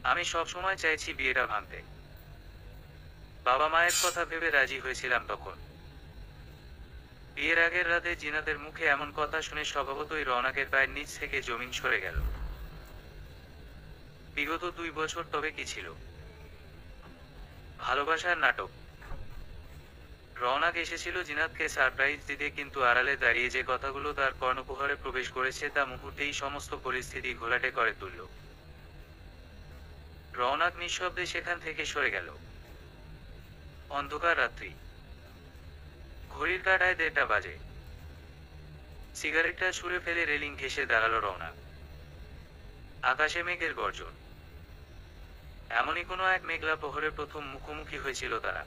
আমি সব সময় চাইছি বিয়েটা ভাঙতে। বাবা মায়ের কথা ভেবে রাজি হয়েছিলাম তখন। বিয়ের আগের রাতে জিনাতের মুখে এমন কথা শুনে স্বভাবতই রওনাকের পায়ের নিচ থেকে জমিন সরে গেল। বিগত 2 বছর তবে কি ছিল? ভালোবাসার নাটক। রওনাক এসেছিল জিনাতকে সারপ্রাইজ দিতে, কিন্তু আড়ালে দাঁড়িয়ে যে কথাগুলো তার কর্ণকুহরে প্রবেশ করেছে তা মুহূর্তেই সমস্ত পরিস্থিতি ঘোলাটে করে তুলল। রওনাক নিঃশব্দে সেখান থেকে সরে গেল। অন্ধকার রাত্রি। ঘড়ির কাঁটায় 1:30টা বাজে। সিগারেটটা ছুঁড়ে ফেলে রেলিং ঘেঁষে দাঁড়ালো রওনাক। আকাশে মেঘের গর্জন। এমনই কোনো এক মেঘলা প্রহরে প্রথম মুখোমুখি হয়েছিল তারা।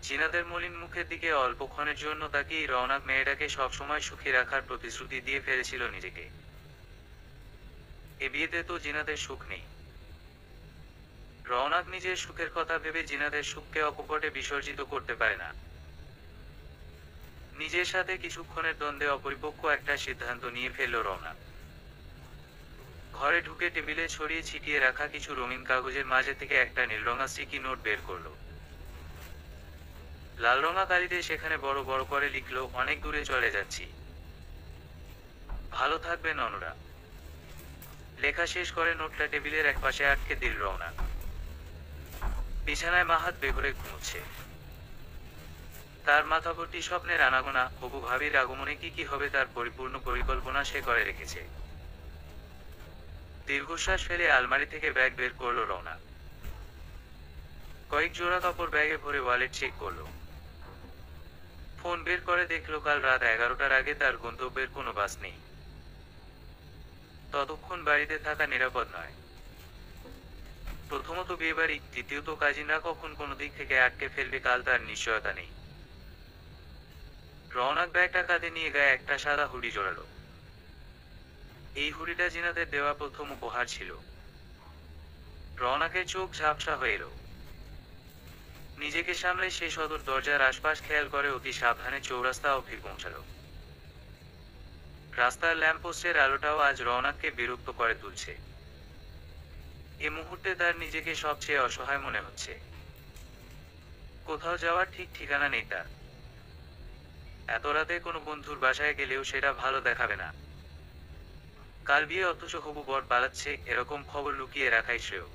জিনাতের মলিন মুখের দিকে অল্পক্ষণের জন্য তাকিয়ে রওনাক মেয়েটাকে সবসময় সুখী রাখার প্রতিশ্রুতি দিয়ে ফেলেছিল নিজেকে। এ বিয়েতে তো জিনাতের সুখ নেই। রওনাক নিজের সুখের কথা ভেবে জিনাতের সুখকে অকপটে বিসর্জিত করতে পারে না। নিজের সাথে কিছুক্ষণের দ্বন্দ্বে অপরিপক্ক একটা সিদ্ধান্ত নিয়ে ফেলল রওনাক। ঘরে ঢুকে টেবিলে ছড়িয়ে ছিটিয়ে রাখা কিছু রঙিন কাগজের মাঝে থেকে একটা নীলরঙা স্টিকি নোট বের করলো। লাল রঙা কালিতে সেখানে বড় বড় করে লিখলো, অনেক দূরে চলে যাচ্ছি, ভালো থাকবেন অনুরা। লেখা শেষ করে নোটটা টেবিলের একপাশে আটকে দিল রওনাক। বিছানায় মাহাত বেঘরে ঘুমোচ্ছে। তার মাথা ভর্তি স্বপ্নের আনাগোনা, হবু ভাবির আগমনে কি কি হবে তার পরিপূর্ণ পরিকল্পনা সে করে রেখেছে। দীর্ঘশ্বাস ফেলে আলমারি থেকে ব্যাগ বের করলো রওনাক। কয়েক জোড়া কাপড় ব্যাগে ভরে ওয়ালেট চেক করলো। ফোন বের করে দেখলো কাল রাত 11টার আগে তার গন্তব্যের কোনো বাস নেই। ততক্ষণ বাড়িতে থাকা নিরাপদ নয়। প্রথমত বিয়েবাড়ি, দ্বিতীয়ত কাজিনরা কখন কোনো দিক থেকে আটকে ফেলবে কাল তার নিশ্চয়তা নেই। রওনাক ব্যাগটা কাঁধে নিয়ে গায়ে একটা সাদা হুডি জড়ালো। এই হুডিটা জিনাতের দেওয়া প্রথম উপহার ছিল। রওনাকের চোখ ঝাপসা হয়ে এলো। নিজেকে সামলে সে সদর দরজার আশপাশ খেয়াল করে অতি সাবধানে চৌরাস্তা অবধি পৌঁছালো। রাস্তার ল্যাম্পপোস্টের আলোটাও আজ রওনাককে বিরক্ত করে তুলছে। এ মুহূর্তে তার নিজেকে সবচেয়ে অসহায় মনে হচ্ছে। কোথাও যাওয়ার ঠিক ঠিকানা নেই তার। এত রাতে কোনো বন্ধুর বাসায় গেলেও সেটা ভালো দেখাবে না। কাল বিয়ে অথচ হবু বর পালাচ্ছে, এরকম খবর লুকিয়ে রাখাই শ্রেয়।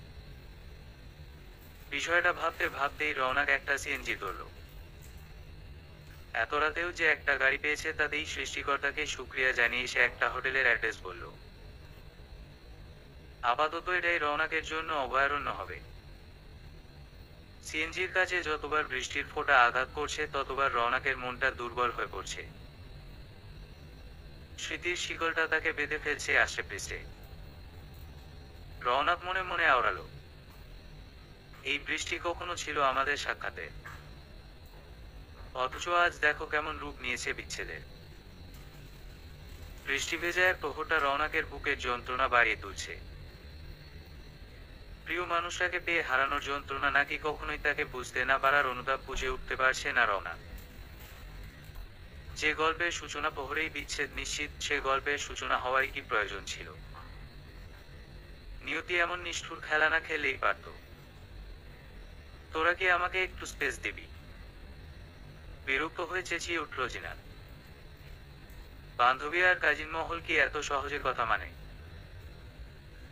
বিষয়টা ভাবতে ভাবতেই রওনাক একটা সিএনজি ধরল। এত রাতেও যে একটা গাড়ি পেয়েছে তাতেই সৃষ্টিকর্তাকে শুকরিয়া জানিয়ে সে একটা হোটেলের অ্যাড্রেস বলল। আপাতত এটাই রওনাকের জন্য অভয়ারণ্য হবে। সিএনজির কাছে যতবার বৃষ্টির ফোঁটা আঘাত করছে ততবার রওনাকের মনটা দুর্বল হয়ে পড়ছে। স্মৃতির শিকলটা তাকে বেঁধে ফেলছে আষ্টে পৃষ্ঠে। রওনাক মনে মনে আওড়ালো, এই বৃষ্টি কখনো ছিল আমাদের সাক্ষাতে, অথচ আজ দেখো কেমন রূপ নিয়েছে বিচ্ছেদের। বৃষ্টি ভেজা এক প্রহরটা রওনাকের বুকের যন্ত্রণা বাড়িয়ে তুলছে। প্রিয় মানুষটাকে পেয়ে হারানোর যন্ত্রণা নাকি কখনোই তাকে বুঝতে না পারার অনুতাপ বুঝে উঠতে পারছে না রওনাক। যে গল্পের সূচনা প্রহরেই বিচ্ছেদ নিশ্চিত, সে গল্পের সূচনা হওয়ারই কি প্রয়োজন ছিল? নিয়তি এমন নিষ্ঠুর খেলা না খেললেই পারত। তোরা কি আমাকে একটু স্পেস দিবি? বিরক্ত হয়ে চেঁচিয়ে উঠল জিনাত। বান্ধবী আর কাজিন মহল কি এত সহজে কথা মানে?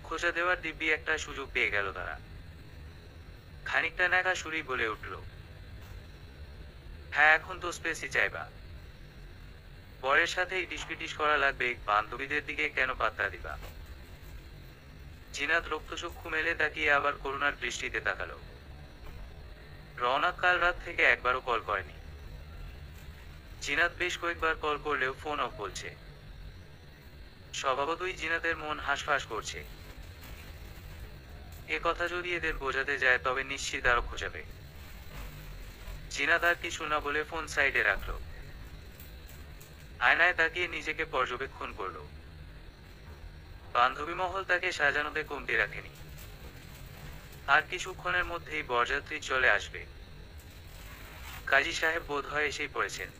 খোঁজা দেওয়ার দিব্যি একটা সুযোগ পেয়ে গেল তারা। খানিকটা ন্যাকা সুরেই বলে উঠল, হ্যাঁ এখন তো স্পেসই চাইবা। বরের সাথে ইটিস করা লাগবে, বান্ধবীদের দিকে কেন পাত্তা দিবা? জিনাত রক্তচক্ষু মেলে তাকিয়ে আবার করুণার দৃষ্টিতে তাকালো। রওনাক কাল রাত থেকে একবারও কল করেনি। জিনাত বেশ কয়েকবার কল করলেও ফোন অফ বলছে। স্বভাবতই জিনাতের মন হাঁসফাঁস করছে। এ কথা যদি এদের বোঝাতে যায় তবে নিশ্চিত আরো খোঁজাবে। জিনাত আর কিছু না বলে ফোন সাইডে রাখলো। আয়নায় তাকিয়ে নিজেকে পর্যবেক্ষণ করল। বান্ধবী মহল তাকে সাজানোতে কমতি রাখেনি। আর কিছুক্ষণের মধ্যেই বরযাত্রী চলে আসবে। কাজী সাহেব বোধহয় এসেই পড়েছেন।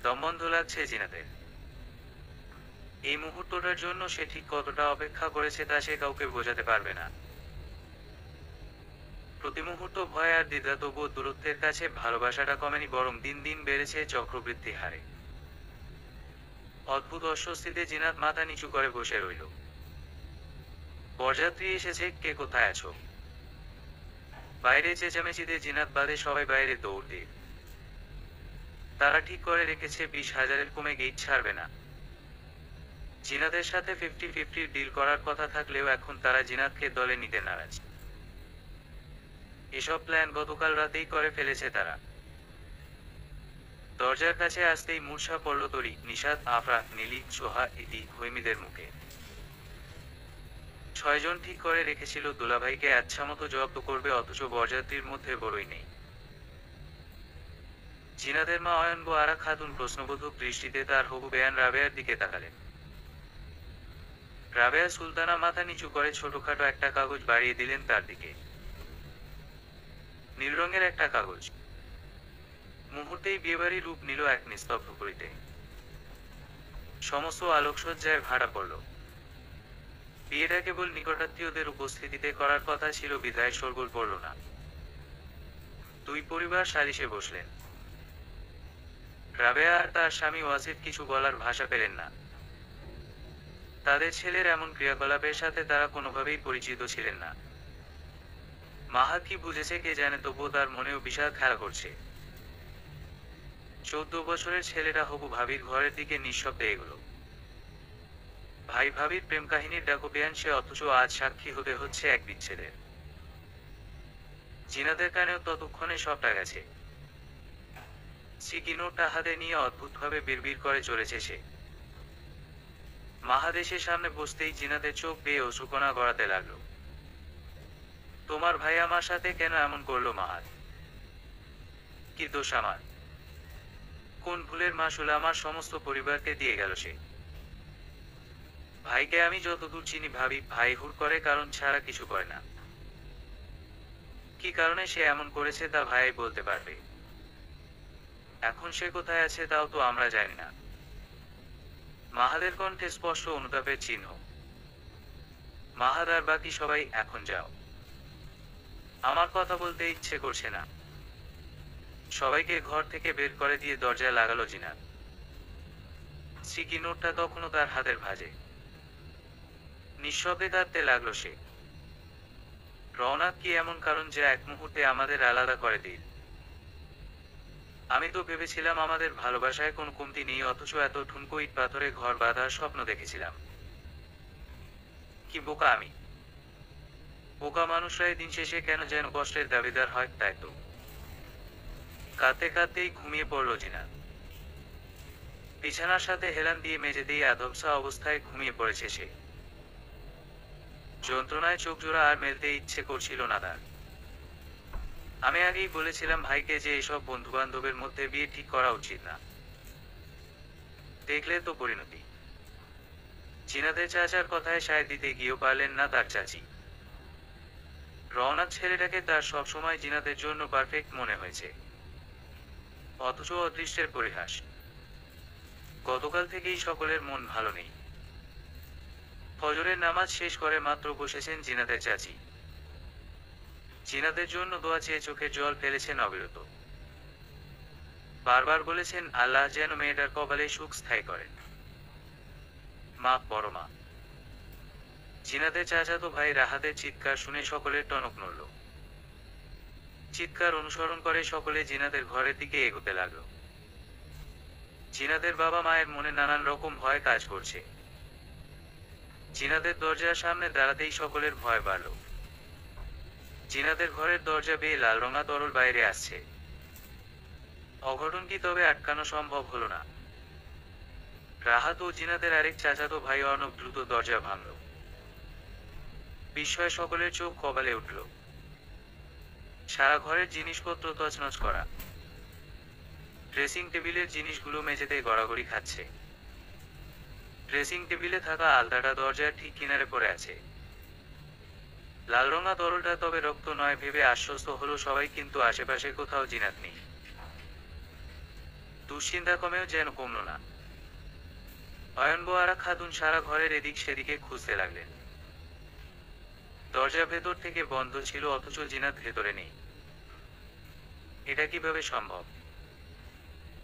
দমবন্ধ লাগছে জিনাতের। এই মুহূর্তটার জন্য সে ঠিক কতটা অপেক্ষা করেছে তা সে কাউকে বোঝাতে পারবে না। প্রতি মুহূর্ত ভয় আর দ্বিধা, তবুও দূরত্বের কাছে ভালোবাসাটা কমেনি, বরং দিন দিন বেড়েছে চক্রবৃদ্ধি হারে। অদ্ভুত অস্বস্তিতে জিনাত মাথা নিচু করে বসে রইল। বরযাত্রী এসেছে, কে কোথায় আছো? বাইরে চেঁচামেচিতে জিনাত বাদে সবাই বাইরে দৌড় দিয়ে। তারা ঠিক করে রেখেছে 20,000-এর কমে গেট ছাড়বে না। জিনাতের সাথে 50-50 ডিল করার কথা থাকলেও এখন তারা জিনাতকে দলে নিতে নারাজ। এসব প্ল্যান গতকাল রাতেই করে ফেলেছে তারা। দরজার কাছে আসতেই মূর্ছা পড়ল তরি, নিশাত, আফরা, নীলি, সোহা, ইতি, হৈমিদের মুখে। 6 জন ঠিক করে রেখেছিল দুলাভাইকে আচ্ছামতো জব্দ করবে, অথচ বরযাত্রীর মধ্যে বড়ই নেই। জিনাদের মা অয়নবো আরা খাতুন প্রশ্নবোধক দৃষ্টিতে তার হবু বেয়ান রাবেয়ার দিকে তাকালেন। রাবেয়া সুলতানা মাথা নিচু করে ছোটখাটো একটা কাগজ বাড়িয়ে দিলেন তার দিকে। নীল রঙের একটা কাগজ। মুহূর্তেই বিয়েবাড়ির রূপ নিল এক নিস্তব্ধ করিতে। সমস্ত আলোকসজ্জায় ভাড়া পড়ল। বিয়েটা কেবল নিকটাত্মীয়দের উপস্থিতিতে করার কথা ছিল বিধায় শোরগোল পড়ল না। দুই পরিবার সালিশে বসলেন। রাবেয়া আর তার স্বামী ওয়াসিফ কিছু বলার ভাষা পেলেন না। তাদের ছেলের এমন ক্রিয়াকলাপের সাথে তারা কোনোভাবেই পরিচিত ছিলেন না। মাহাত কি বুঝেছে কে জানে, তবুও তার মনেও বিষাদ খেলা করছে। 14 বছরের ছেলেটা হবু ভাবির ঘরের দিকে নিঃশব্দে এগোলো। ভাই ভাবির প্রেম কাহিনীর ডাকোপিয়ান সে, অথচ আজ সাক্ষী হতে হচ্ছে এক বিচ্ছেদের। জিনাদের কানেও ততক্ষণে সবটা গেছে। সিকি নোটটা হাতে নিয়ে অদ্ভুতভাবে বিড়বিড় করে চলেছে সে। মাহাদেশের সামনে বসতেই জিনাদের চোখ বেয়ে অশ্রুকণা গড়াতে লাগলো। তোমার ভাই আমার সাথে কেন এমন করলো মাহাত? কি দোষ আমার? কোন ভুলের মাসুল আমার সমস্ত পরিবারকে দিয়ে গেল সে? ভাইকে আমি যতদূর চিনি ভাবি ভাই হুড় করে কারণ ছাড়া কিছু করে না। কি কারণে সে এমন করেছে তা ভাই বলতে পারবে। এখন সে কোথায় আছে তাও তো আমরা জানি না। মাহাদের কণ্ঠে স্পষ্ট অনুতাপের চিহ্ন। মাহাদ আর বাকি সবাই, এখন যাও। আমার কথা বলতে ইচ্ছে করছে না। সবাইকে ঘর থেকে বের করে দিয়ে দরজায় লাগালো জিনাত। সিকি নোটটা তখনও তার হাতের ভাঁজে। নিঃশব্দে কাঁদতে লাগলো সে। রওনাক কি এমন কারণ যে এক মুহূর্তে আমাদের আলাদা করে দিল? আমি তো ভেবেছিলাম আমাদের ভালোবাসায় কোনো কমতি নেই, অথচ এত ঠুনকো ইট পাথরে ঘর বাঁধার স্বপ্ন দেখেছিলাম। কি বোকা আমি! বোকা মানুষরাই দিন শেষে কেন যেন কষ্টের দাবিদার হয়, তাই তো। কাঁদতে কাঁদতেই ঘুমিয়ে পড়ল জিনাত। বিছানার সাথে হেলান দিয়ে মেঝেতেই আধমসা অবস্থায় ঘুমিয়ে পড়েছে সে। যন্ত্রণায় চোখ জোড়া আর মেলতে ইচ্ছে করছিল না তার। আমি আগেই বলেছিলাম ভাইকে যে এসব বন্ধু বান্ধবের মধ্যে বিয়ে ঠিক করা উচিত না। দেখলে তো পরিণতি। জিনাদের চাচার কথায় সায় দিতে গিয়েও পারলেন না তার চাচি। রওনাক ছেলেটাকে তার সবসময় জিনাদের জন্য পারফেক্ট মনে হয়েছে, অথচ অদৃষ্টের পরিহাস। গতকাল থেকেই সকলের মন ভালো নেই। ফজরের নামাজ শেষ করে মাত্র বসেছেন জিনাদের চাচি। জিনাদের জন্য দোয়া চেয়ে চোখের জল ফেলেছেন অবিরত। বারবার বলেছেন আল্লাহ যেন মেয়েটার কপালে সুখ স্থায়ী করেন। মা, বড় মা। জিনাদের চাচাতো ভাই রাহাতের চিৎকার শুনে সকলের টনক নড়ল। চিৎকার অনুসরণ করে সকলে জিনাদের ঘরের দিকে এগোতে লাগলো। জিনাদের বাবা মায়ের মনে নানান রকম ভয় কাজ করছে। জিনাদের দরজার সামনে দাঁড়াতেই সকলের ভয় বাড়ল। জিনাদের ঘরের দরজা বেয়ে লাল রঙা তরল বাইরে আসছে। অঘটন কি তবে আটকানো সম্ভব হলো না? রাহাত ও জিনাদের আরেক চাচাতো ভাই অর্ণব দ্রুত দরজা ভাঙল। বিস্ময়ে সকলের চোখ কপালে উঠল। সারা ঘরের জিনিসপত্র তছনছ করা। ড্রেসিং টেবিলের জিনিসগুলো মেঝেতে গড়াগড়ি খাচ্ছে। ড্রেসিং টেবিলে থাকা আলতাটা দরজার ঠিক কিনারে পড়ে আছে। লাল রঙা তরলটা তবে রক্ত নয় ভেবে আশ্বস্ত হলো সবাই, কিন্তু আশেপাশে কোথাও জিনাত নেই। দুশ্চিন্তা কমেও যেন কমল না। অয়নবো আরা খাতুন সারা ঘরের এদিক সেদিকে খুঁজতে লাগলেন। দরজা ভেতর থেকে বন্ধ ছিল, অথচ জিনাত ভেতরে নেই। এটা কিভাবে সম্ভব?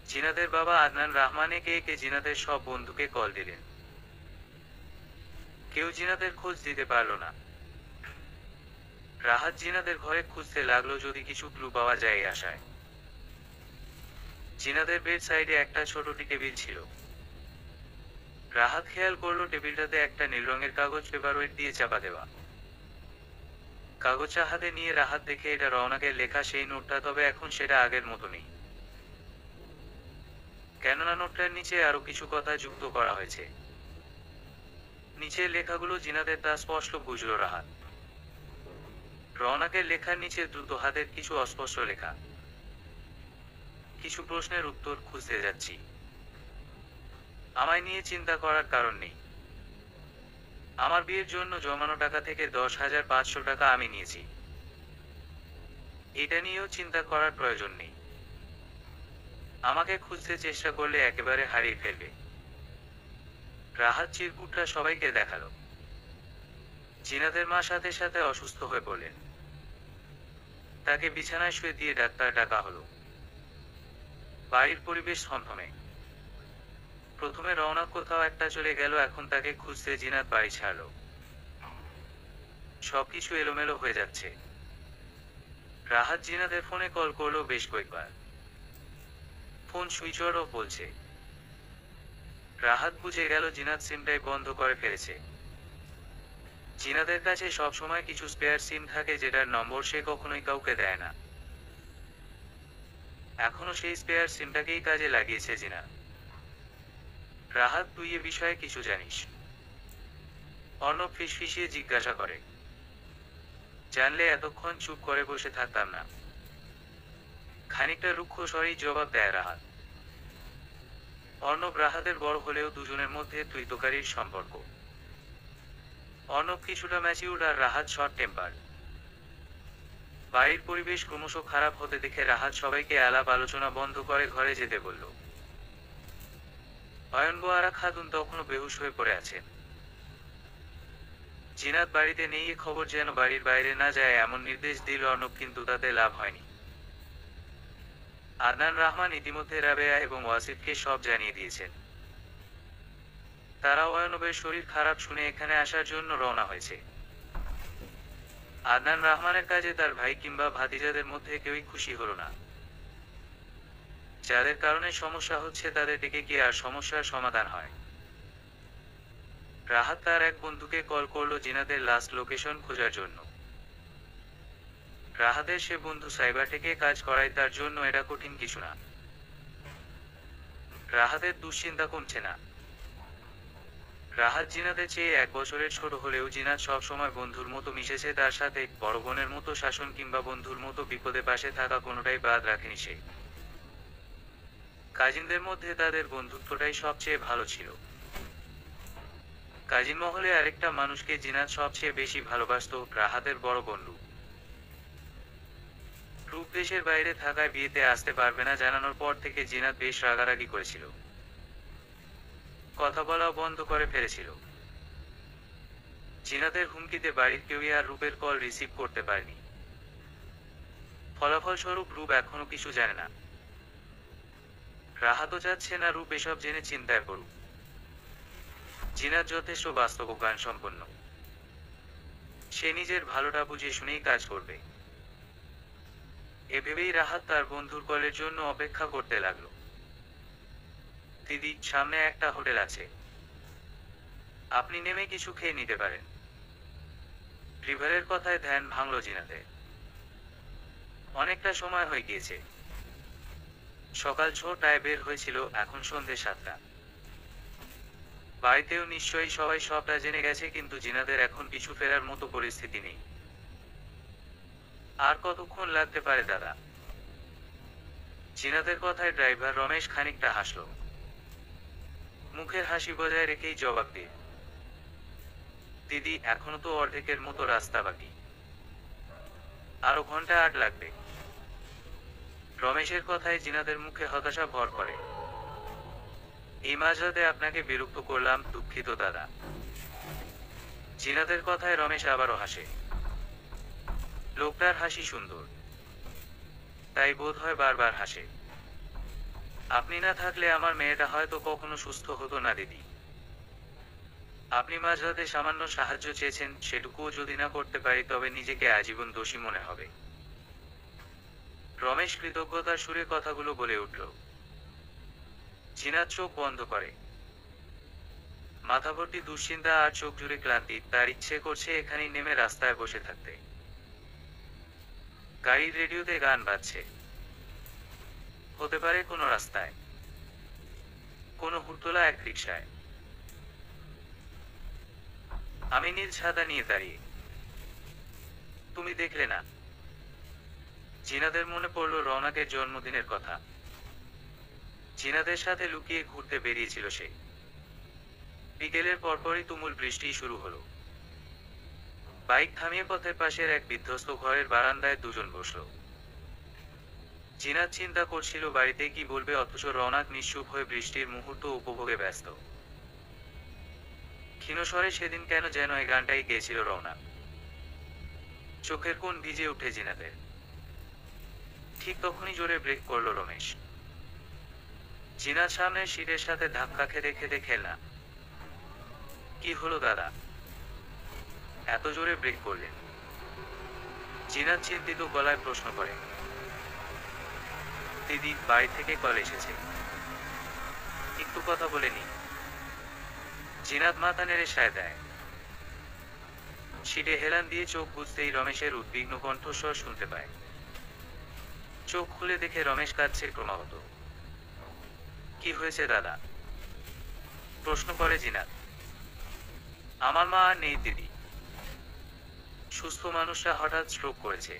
জিনাতের বাবা আদনান রহমান একে একে জিনাতের সব বন্ধুকে কল দিলেন। কেউ জিনাতের খোঁজ দিতে পারল না। রাহাত জিনাতের ঘরে খুঁজতে লাগলো, যদি কিছু ক্লু পাওয়া যায় এই আশায়। জিনাতের বেড সাইডে একটা ছোট টেবিল ছিল। রাহাত খেয়াল করলো টেবিলটাতে একটা নীল রঙের কাগজ পেপারওয়েট দিয়ে চাপা দেওয়া। কাগজটা হাতে নিয়ে রাহাত দেখে এটা রওনাকের লেখা সেই নোটটা, তবে এখন সেটা আগের মতো নেই। কেননা নোটটার নিচে আরো কিছু কথা যুক্ত করা হয়েছে। নিচের লেখাগুলো জিনাতের, তা স্পষ্ট বুঝল রাহাত। রওনাকের লেখার নিচে দ্রুত হাতের কিছু অস্পষ্ট লেখা। কিছু প্রশ্নের উত্তর খুঁজতে যাচ্ছি। আমায় নিয়ে চিন্তা করার কারণ নেই। আমার বিয়ের জন্য জমানো টাকা থেকে 10,500 টাকা আমি নিয়েছি। এটা নিয়েও চিন্তা করার প্রয়োজন নেই। আমাকে খুঁজতে চেষ্টা করলে একেবারে হারিয়ে ফেলবে। রাহাত চিরকুটটা সবাইকে দেখালো। জিনাতের মা সাথে সাথে অসুস্থ হয়ে পড়লেন। তাকে বিছানায় শুয়ে দিয়ে ডাক্তার ডাকা হলো। বাড়ির পরিবেশ থমথমে। প্রথমে রওনাক কোথাও একটা চলে গেল, এখন তাকে খুঁজতে জিনাত বাড়ি ছাড়ল। সবকিছু এলোমেলো হয়ে যাচ্ছে। রাহাত জিনাতের ফোনে কল করলো বেশ কয়েকবার। ফোন সুইচ অফ বলছে। রাহাত বুঝে গেল জিনাত সিমটাই বন্ধ করে ফেলেছে। জিনাতের কাছে সবসময় কিছু স্পেয়ার সিম থাকে, যেটার নম্বর সে কখনোই কাউকে দেয় না। এখনো সেই স্পেয়ার সিমটাকেই কাজে লাগিয়েছে জিনাত। রাহাত, তুই এ বিষয়ে কিছু জানিস? অর্ণব ফিসফিসিয়ে জিজ্ঞাসা করে। জানলে এতক্ষণ চুপ করে বসে থাকতাম না। খানিকটা রুক্ষ স্বরেই জবাব দেয় রাহাত। অর্ণব রাহাতের বড় হলেও দুজনের মধ্যে তুই তোকারির সম্পর্ক। অর্ণব কিছুটা ম্যাচিউর আর রাহাত শর্ট টেম্পার। বাড়ির পরিবেশ ক্রমশ খারাপ হতে দেখে রাহাত সবাইকে আলাপ আলোচনা বন্ধ করে ঘরে যেতে বলল। অয়নবো আরা খাতুন তখনও বেহুশ হয়ে পড়ে আছেন। জিনাত বাড়িতে নেই এ খবর যেন বাড়ির বাইরে না যায় এমন নির্দেশ দিল অর্ণব, কিন্তু তাতে লাভ হয়নি। আদনান রহমান ইতিমধ্যে রাবেয়া এবং ওয়াসিফকে সব জানিয়ে দিয়েছেন। তারা অয়নবের শরীর খারাপ শুনে এখানে আসার জন্য রওনা হয়েছে। আদনান রহমানের কাজে তার ভাই কিংবা ভাতিজাদের মধ্যে কেউই খুশি হলো না। যাদের কারণে সমস্যা হচ্ছে তাদের ডেকে গিয়ে আর সমস্যার সমাধান হয়। রাহাত তার এক বন্ধুকে কল করলো জিনাদের লাস্ট লোকেশন খোঁজার জন্য। রাহাতের সে বন্ধু সাইবার টেকে কাজ করায়, তার জন্য এটা কঠিন কিছু না। রাহাতের দুশ্চিন্তা কমছে না। রাহাত জিনাদের চেয়ে 1 বছরের ছোট হলেও জিনাত সব সময় বন্ধুর মতো মিশেছে তার সাথে। বড় বোনের মতো শাসন কিংবা বন্ধুর মতো বিপদে পাশে থাকা কোনোটাই বাদ রাখেনি সে। কাজিনদের মধ্যে তাদের বন্ধুত্বটাই সবচেয়ে ভালো ছিল। কাজিন মহলে আরেকটা মানুষকে জিনাত সবচেয়ে বেশি ভালোবাসত, রাহাতের বড় বন্ধু রূপ। দেশের বাইরে থাকায় বিয়েতে আসতে পারবে না জানানোর পর থেকে জিনাত বেশ রাগারাগি করেছিল। কথা বলাও বন্ধ করে ফেলেছিল। জিনাতের হুমকিতে বাড়ির কেউই আর রূপের কল রিসিভ করতে পারেনি। ফলাফলস্বরূপ রূপ এখনো কিছু জানে না। রাহাতও চাচ্ছে না রূপ এসব জেনে চিন্তায় পড়ুক। জিনাত যথেষ্ট বাস্তবজ্ঞান সম্পন্ন। সে নিজের ভালোটা বুঝে শুনেই কাজ করবে। এভেবেই রাহাত তার বন্ধুর কলের জন্য অপেক্ষা করতে লাগলো। দিদি, সামনে একটা হোটেল আছে, আপনি নেমে কিছু খেয়ে নিতে পারেন। রিভারের কথায় ধ্যান ভাঙল জিনাতে। অনেকটা সময় হয়ে গিয়েছে। সকাল 6টায় বের হয়েছিল, এখন সন্ধে 7টা। বাড়িতেও নিশ্চয়ই সবাই সবটা জেনে গেছে, কিন্তু জিনাদের এখন পিছু ফেরার মতো পরিস্থিতি নেই। আর কতক্ষণ লাগতে পারে দাদা? জিনাদের কথায় ড্রাইভার রমেশ খানিকটা হাসল। মুখের হাসি বজায় রেখেই জবাব দিয়ে, দিদি, এখনো তো অর্ধেকের মতো রাস্তা বাকি, আরো ঘন্টা 8 লাগবে। রমেশের কথায় জিনাদের মুখে হতাশা ভর করে। এই মাঝরাতে আপনাকে বিরক্ত করলাম, দুঃখিত দাদা। জিনাতের কথায় রমেশ আবারও হাসে। লোকটার হাসি সুন্দর, তাই বোধ হয় বারবার হাসে। আপনি না থাকলে আমার মেয়েটা হয়তো কখনো সুস্থ হতো না দিদি। আপনি মাঝরাতে সামান্য সাহায্য চেয়েছেন, সেটুকুও যদি না করতে পারি তবে নিজেকে আজীবন দোষী মনে হবে। রমেশ কৃতজ্ঞতার সুরে কথাগুলো বলে উঠল। জিনাত চোখ বন্ধ করে। মাথা ভর্তি দুশ্চিন্তা আর চোখ জুড়ে ক্লান্তি, তার ইচ্ছে করছে এখানেই নেমে রাস্তায় বসে থাকতে। গাড়ির রেডিওতে গান বাজছে। হতে পারে কোনো রাস্তায়, কোনো হুড়তোলা এক রিকশায়। আমি নীল ছাতা নিয়ে দাঁড়িয়ে। তুমি দেখলে না? জিনাদের মনে পড়ল রওনাকের জন্মদিনের কথা। জিনাদের সাথে লুকিয়ে ঘুরতে বেরিয়েছিল সে। বিকেলের পরপরই তুমুল বৃষ্টি শুরু হলো। বাইক থামিয়ে পথের পাশের এক বিধ্বস্ত ঘরের বারান্দায় দুজন বসল। জিনাত চিন্তা করছিল বাড়িতে কি বলবে, অথচ রওনাক নিশ্চুপ হয়ে বৃষ্টির মুহূর্ত উপভোগে ব্যস্ত। ক্ষীণস্বরে সেদিন কেন যেন এই গানটাই গেয়েছিল রওনাক। চোখের কোণ ভিজে উঠে জিনাতের। ঠিক তখনই জোরে ব্রেক করল রমেশ। জিনাত সামনের সিটের সাথে ধাক্কা খেতে খেতে খেলনা। কি হলো দাদা, এত জোরে ব্রেক করলেন? জিনাত চিন্তিত গলায় প্রশ্ন করে। দিদি, বাড়ি থেকে কল এসেছে, একটু কথা বলে নি। জিনাত মাথা নেড়ে সায় দেয়। সিটে হেলান দিয়ে চোখ বুঝতেই রমেশের উদ্বিগ্ন কণ্ঠস্বর শুনতে পায়। চোখ খুলে দেখে রমেশ কাঁদছে ক্রমাগত। কি হয়েছে দাদা? প্রশ্ন করে জিনাত। আমার মা আর নেই দিদি। সুস্থ মানুষরা হঠাৎ স্ট্রোক করেছে।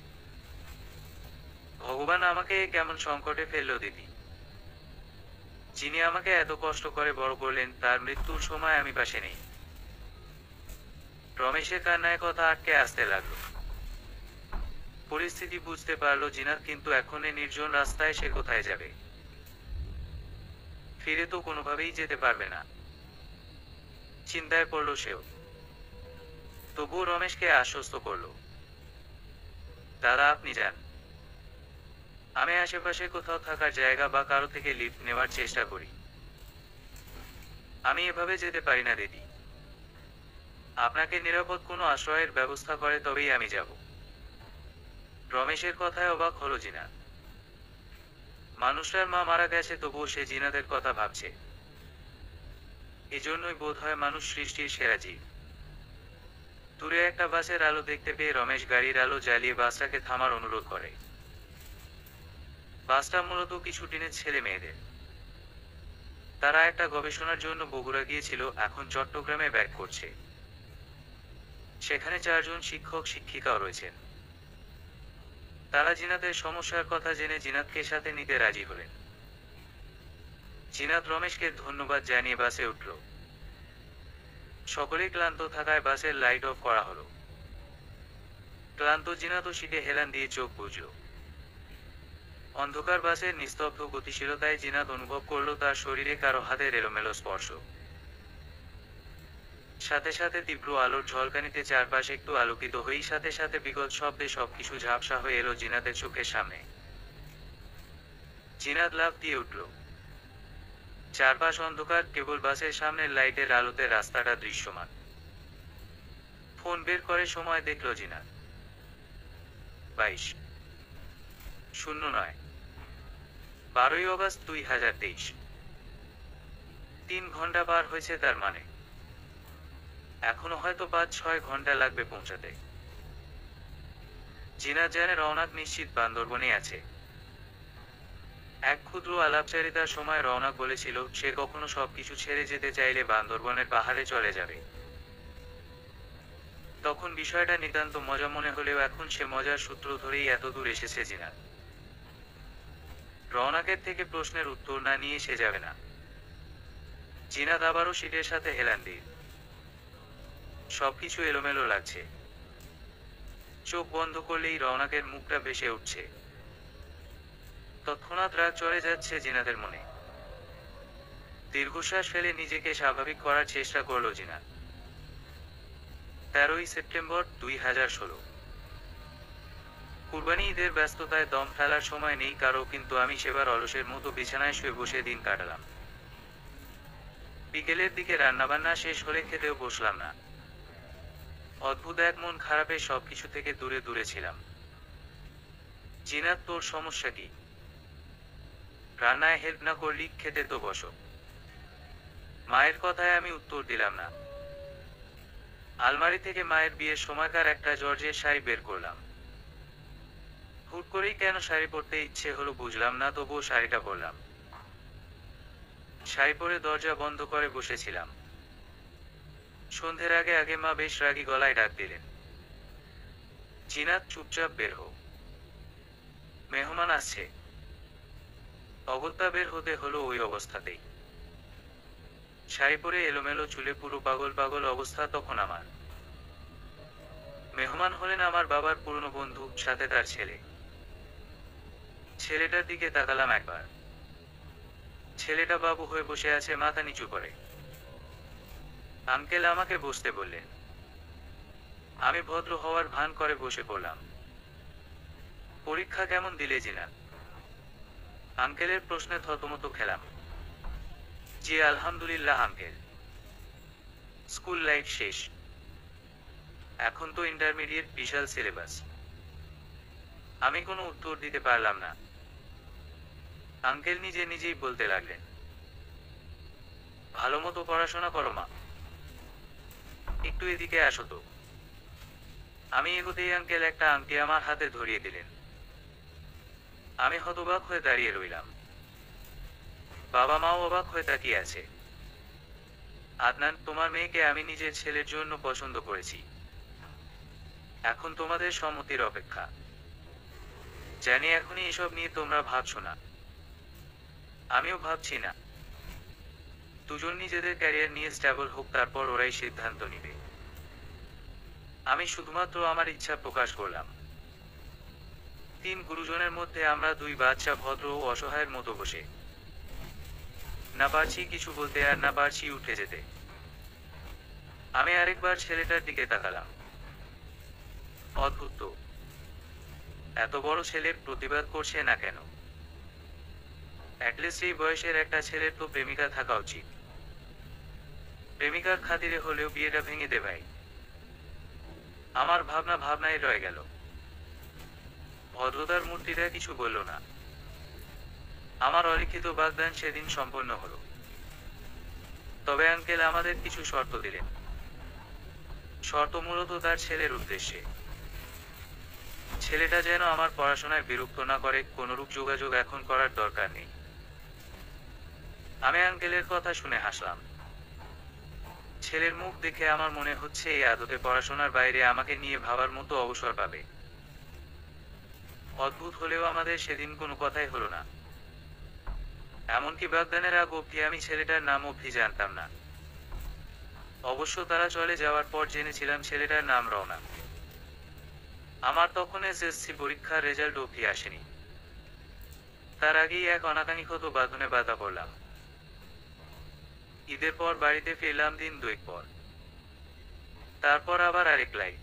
ভগবান আমাকে কেমন সংকটে ফেলল দিদি। যিনি আমাকে এত কষ্ট করে বড় করলেন, তার মৃত্যুর সময় আমি পাশে নেই। রমেশের কান্নায় কথা আটকে আসতে লাগলো। পরিস্থিতি বুঝতে পারলো জিনাত, কিন্তু এখন এই নির্জন রাস্তায় সে কোথায় যাবে? ফিরে তো কোনোভাবেই যেতে পারবে না। চিন্তায় পড়ল সেও। তবুও রমেশকে আশ্বস্ত করলো। দাদা, আপনি যান, আমি আশেপাশে কোথাও থাকার জায়গা বা কারো থেকে লিফট নেওয়ার চেষ্টা করি। আমি এভাবে যেতে পারি না দিদি। আপনাকে নিরাপদ কোনো আশ্রয়ের ব্যবস্থা করে তবেই আমি যাব। রমেশের কথায় অবাক হলো জিনাত। মানুষটার মা মারা গেছে, তবুও সে জিনাতের কথা ভাবছে। এজন্যই বোধ হয় মানুষ সৃষ্টির সেরা জীব। দূরে একটা বাসের আলো দেখতে পেয়ে রমেশ গাড়ির আলো জ্বালিয়ে বাসটাকে থামার অনুরোধ করে। বাসটা মূলত কিছু টিনের ছেলে মেয়েদের। তারা একটা গবেষণার জন্য বগুড়া গিয়েছিল, এখন চট্টগ্রামে ব্যাক করছে। সেখানে 4 জন শিক্ষক শিক্ষিকাও রয়েছেন। তারা জিনাতের সমস্যার কথা জেনে জিনাতকে সাথে নিতে রাজি হলেন। জিনাত রমেশকে ধন্যবাদ জানিয়ে বাসে উঠল। সকলেই ক্লান্ত থাকায় বাসের লাইট অফ করা হলো। ক্লান্ত জিনাতও সিটে হেলান দিয়ে চোখ বুজল। অন্ধকার বাসের নিস্তব্ধ গতিশীলতায় জিনাত অনুভব করল তার শরীরে কারো হাতের এলোমেলো স্পর্শ। সাথে সাথে তীব্র আলোর ঝলকানিতে চারপাশ একটু আলোকিত হয়েই সাথে সাথে বিকট শব্দে সবকিছু ঝাপসা হয়ে এলো জিনাতের চোখের সামনে। জিনাত লাফ দিয়ে উঠল। চারপাশ অন্ধকার, কেবল বাসের সামনের লাইটের আলোতে রাস্তাটা দৃশ্যমান। ফোন বের করে সময় দেখল জিনাত। 22:09, 12ই অগস্ট 2023। 3 ঘন্টা পার হয়েছে, তার মানে এখনো হয়তো 5-6 ঘন্টা লাগবে পৌঁছাতে। জিনাত জানে রওনাক নিশ্চিত বান্দরবনে আছে। এক ক্ষুদ্র আলাপচারিতার সময় রওনাক বলেছিল সে কখনো সবকিছু ছেড়ে যেতে চাইলে বান্দরবনের পাহাড়ে চলে যাবে। তখন বিষয়টা নিতান্ত মজা মনে হলেও এখন সে মজার সূত্র ধরেই এত দূর এসেছে জিনাত। রওনাকের থেকে প্রশ্নের উত্তর না নিয়ে সে যাবে না। জিনাত আবারও সিটের সাথে হেলান দিল। সবকিছু এলোমেলো লাগছে। চোখ বন্ধ করলেই রওনাকের মুখটা ভেসে উঠছে। তৎক্ষণাৎ রাগ চড়ে যাচ্ছে জিনাতের মনে। দীর্ঘশ্বাস ফেলে নিজেকে স্বাভাবিক করার চেষ্টা করল জিনা। 13 সেপ্টেম্বর 2016। কুরবানি ঈদের ব্যস্ততায় দম ফেলার সময় নেই কারো, কিন্তু আমি সেবার অলসের মতো বিছানায় শুয়ে বসে দিন কাটালাম। বিকেলের দিকে রান্নাবান্না শেষ হলে খেতেও বসলাম না। অদ্ভুত এক মন খারাপে সবকিছু থেকে দূরে দূরে ছিলাম। জিনাত, তোর সমস্যা কি? রান্নায় হেল্প না করলি, খেতে তো বসো। মায়ের কথায় আমি উত্তর দিলাম না। আলমারি থেকে মায়ের বিয়ের সময়কার একটা জর্জের শাড়ি বের করলাম। হুট করেই কেন শাড়ি পরতে ইচ্ছে হলো বুঝলাম না, তবুও শাড়িটা পরলাম। শাড়ি পরে দরজা বন্ধ করে বসেছিলাম। সন্ধ্যের আগে আগে মা বেশ রাগী গলায় ডাক দিলেন, জিনাত, চুপচাপ বের হো, মেহমান আসছে। অগত্যা বের হতে হলো ওই অবস্থাতেই। শাড়ি পরে এলোমেলো চুলে পুরো পাগল পাগল অবস্থা তখন আমার। মেহমান হলেন আমার বাবার পুরনো বন্ধু, সাথে তার ছেলে। ছেলেটার দিকে তাকালাম একবার। ছেলেটা বাবু হয়ে বসে আছে মাথা নিচু করে। আঙ্কেল আমাকে বসতে বললেন। আমি ভদ্র হওয়ার ভান করে বসে পড়লাম। পরীক্ষা কেমন দিলে জিনা? আঙ্কেলের প্রশ্নে থতমত খেলাম। জি আলহামদুলিল্লাহ আঙ্কেল। স্কুল লাইফ শেষ, এখন তো ইন্টারমিডিয়েট, বিশাল সিলেবাস। আমি কোনো উত্তর দিতে পারলাম না। আঙ্কেল নিজে নিজেই বলতে লাগলেন, ভালো মতো পড়াশোনা করো মা, একটু এদিকে আসো তো। আমি এগোতেই আঙ্কেল একটা আংটি আমার হাতে ধরিয়ে দিলেন। আমি হতবাক হয়ে দাঁড়িয়ে রইলাম। বাবা মাও অবাক হয়ে তাকিয়ে আছে। আদনান, তোমার মেয়েকে আমি নিজের ছেলের জন্য পছন্দ করেছি। এখন তোমাদের সম্মতির অপেক্ষা। জানি এখনই এসব নিয়ে তোমরা ভাবছো না, আমিও ভাবছি না। দুজন নিজেদের ক্যারিয়ার নিয়ে স্টেবল হোক, তারপর ওরাই সিদ্ধান্ত নিবে। আমি শুধুমাত্র আমার ইচ্ছা প্রকাশ করলাম। 3 গুরুজনের মধ্যে আমরা 2 বাচ্চা ভদ্র ও অসহায়ের মতো বসে। না পারছি কিছু বলতে, আর না পারছি উঠে যেতে। আমি আরেকবার ছেলেটার দিকে তাকালাম। অদ্ভুত তো, এত বড় ছেলের প্রতিবাদ করছে না কেন? অ্যাটলিস্ট এই বয়সের একটা ছেলের তো প্রেমিকা থাকা উচিত। প্রেমিকার খাতিরে হলেও বিয়েটা ভেঙে দে ভাই। আমার ভাবনা ভাবনায় রয়ে গেল। ভদ্রতার মূর্তিটা কিছু বলল না। আমার অলিখিত বাগদান সেদিন সম্পন্ন হলো। তবে আঙ্কেল আমাদের কিছু শর্ত দিলেন। শর্ত মূলত তার ছেলের উদ্দেশ্যে। ছেলেটা যেন আমার পড়াশোনায় বিরক্ত না করে, কোনরূপ যোগাযোগ এখন করার দরকার নেই। আমি আঙ্কেলের কথা শুনে হাসলাম। ছেলের মুখ দেখে আমার মনে হচ্ছে এই আদতে পড়াশোনার বাইরে আমাকে নিয়ে ভাবার মতো অবসর পাবে। অদ্ভুত হলেও আমাদের সেদিন কোনো কথাই হলো না। এমনকি বাগদানের আগ অবধি আমি ছেলেটার নাম অবধি জানতাম না। অবশ্য তারা চলে যাওয়ার পর জেনেছিলাম ছেলেটার নাম রওনা। আমার তখন এসএসসি পরীক্ষার রেজাল্ট অবধি আসেনি। তার আগেই এক অনাকাঙ্ক্ষিত বাঁধনে বাধা পড়লাম। ঈদের পর বাড়িতে ফিরলাম দিন 2 পর। তারপর আবার আরেক লাইফ।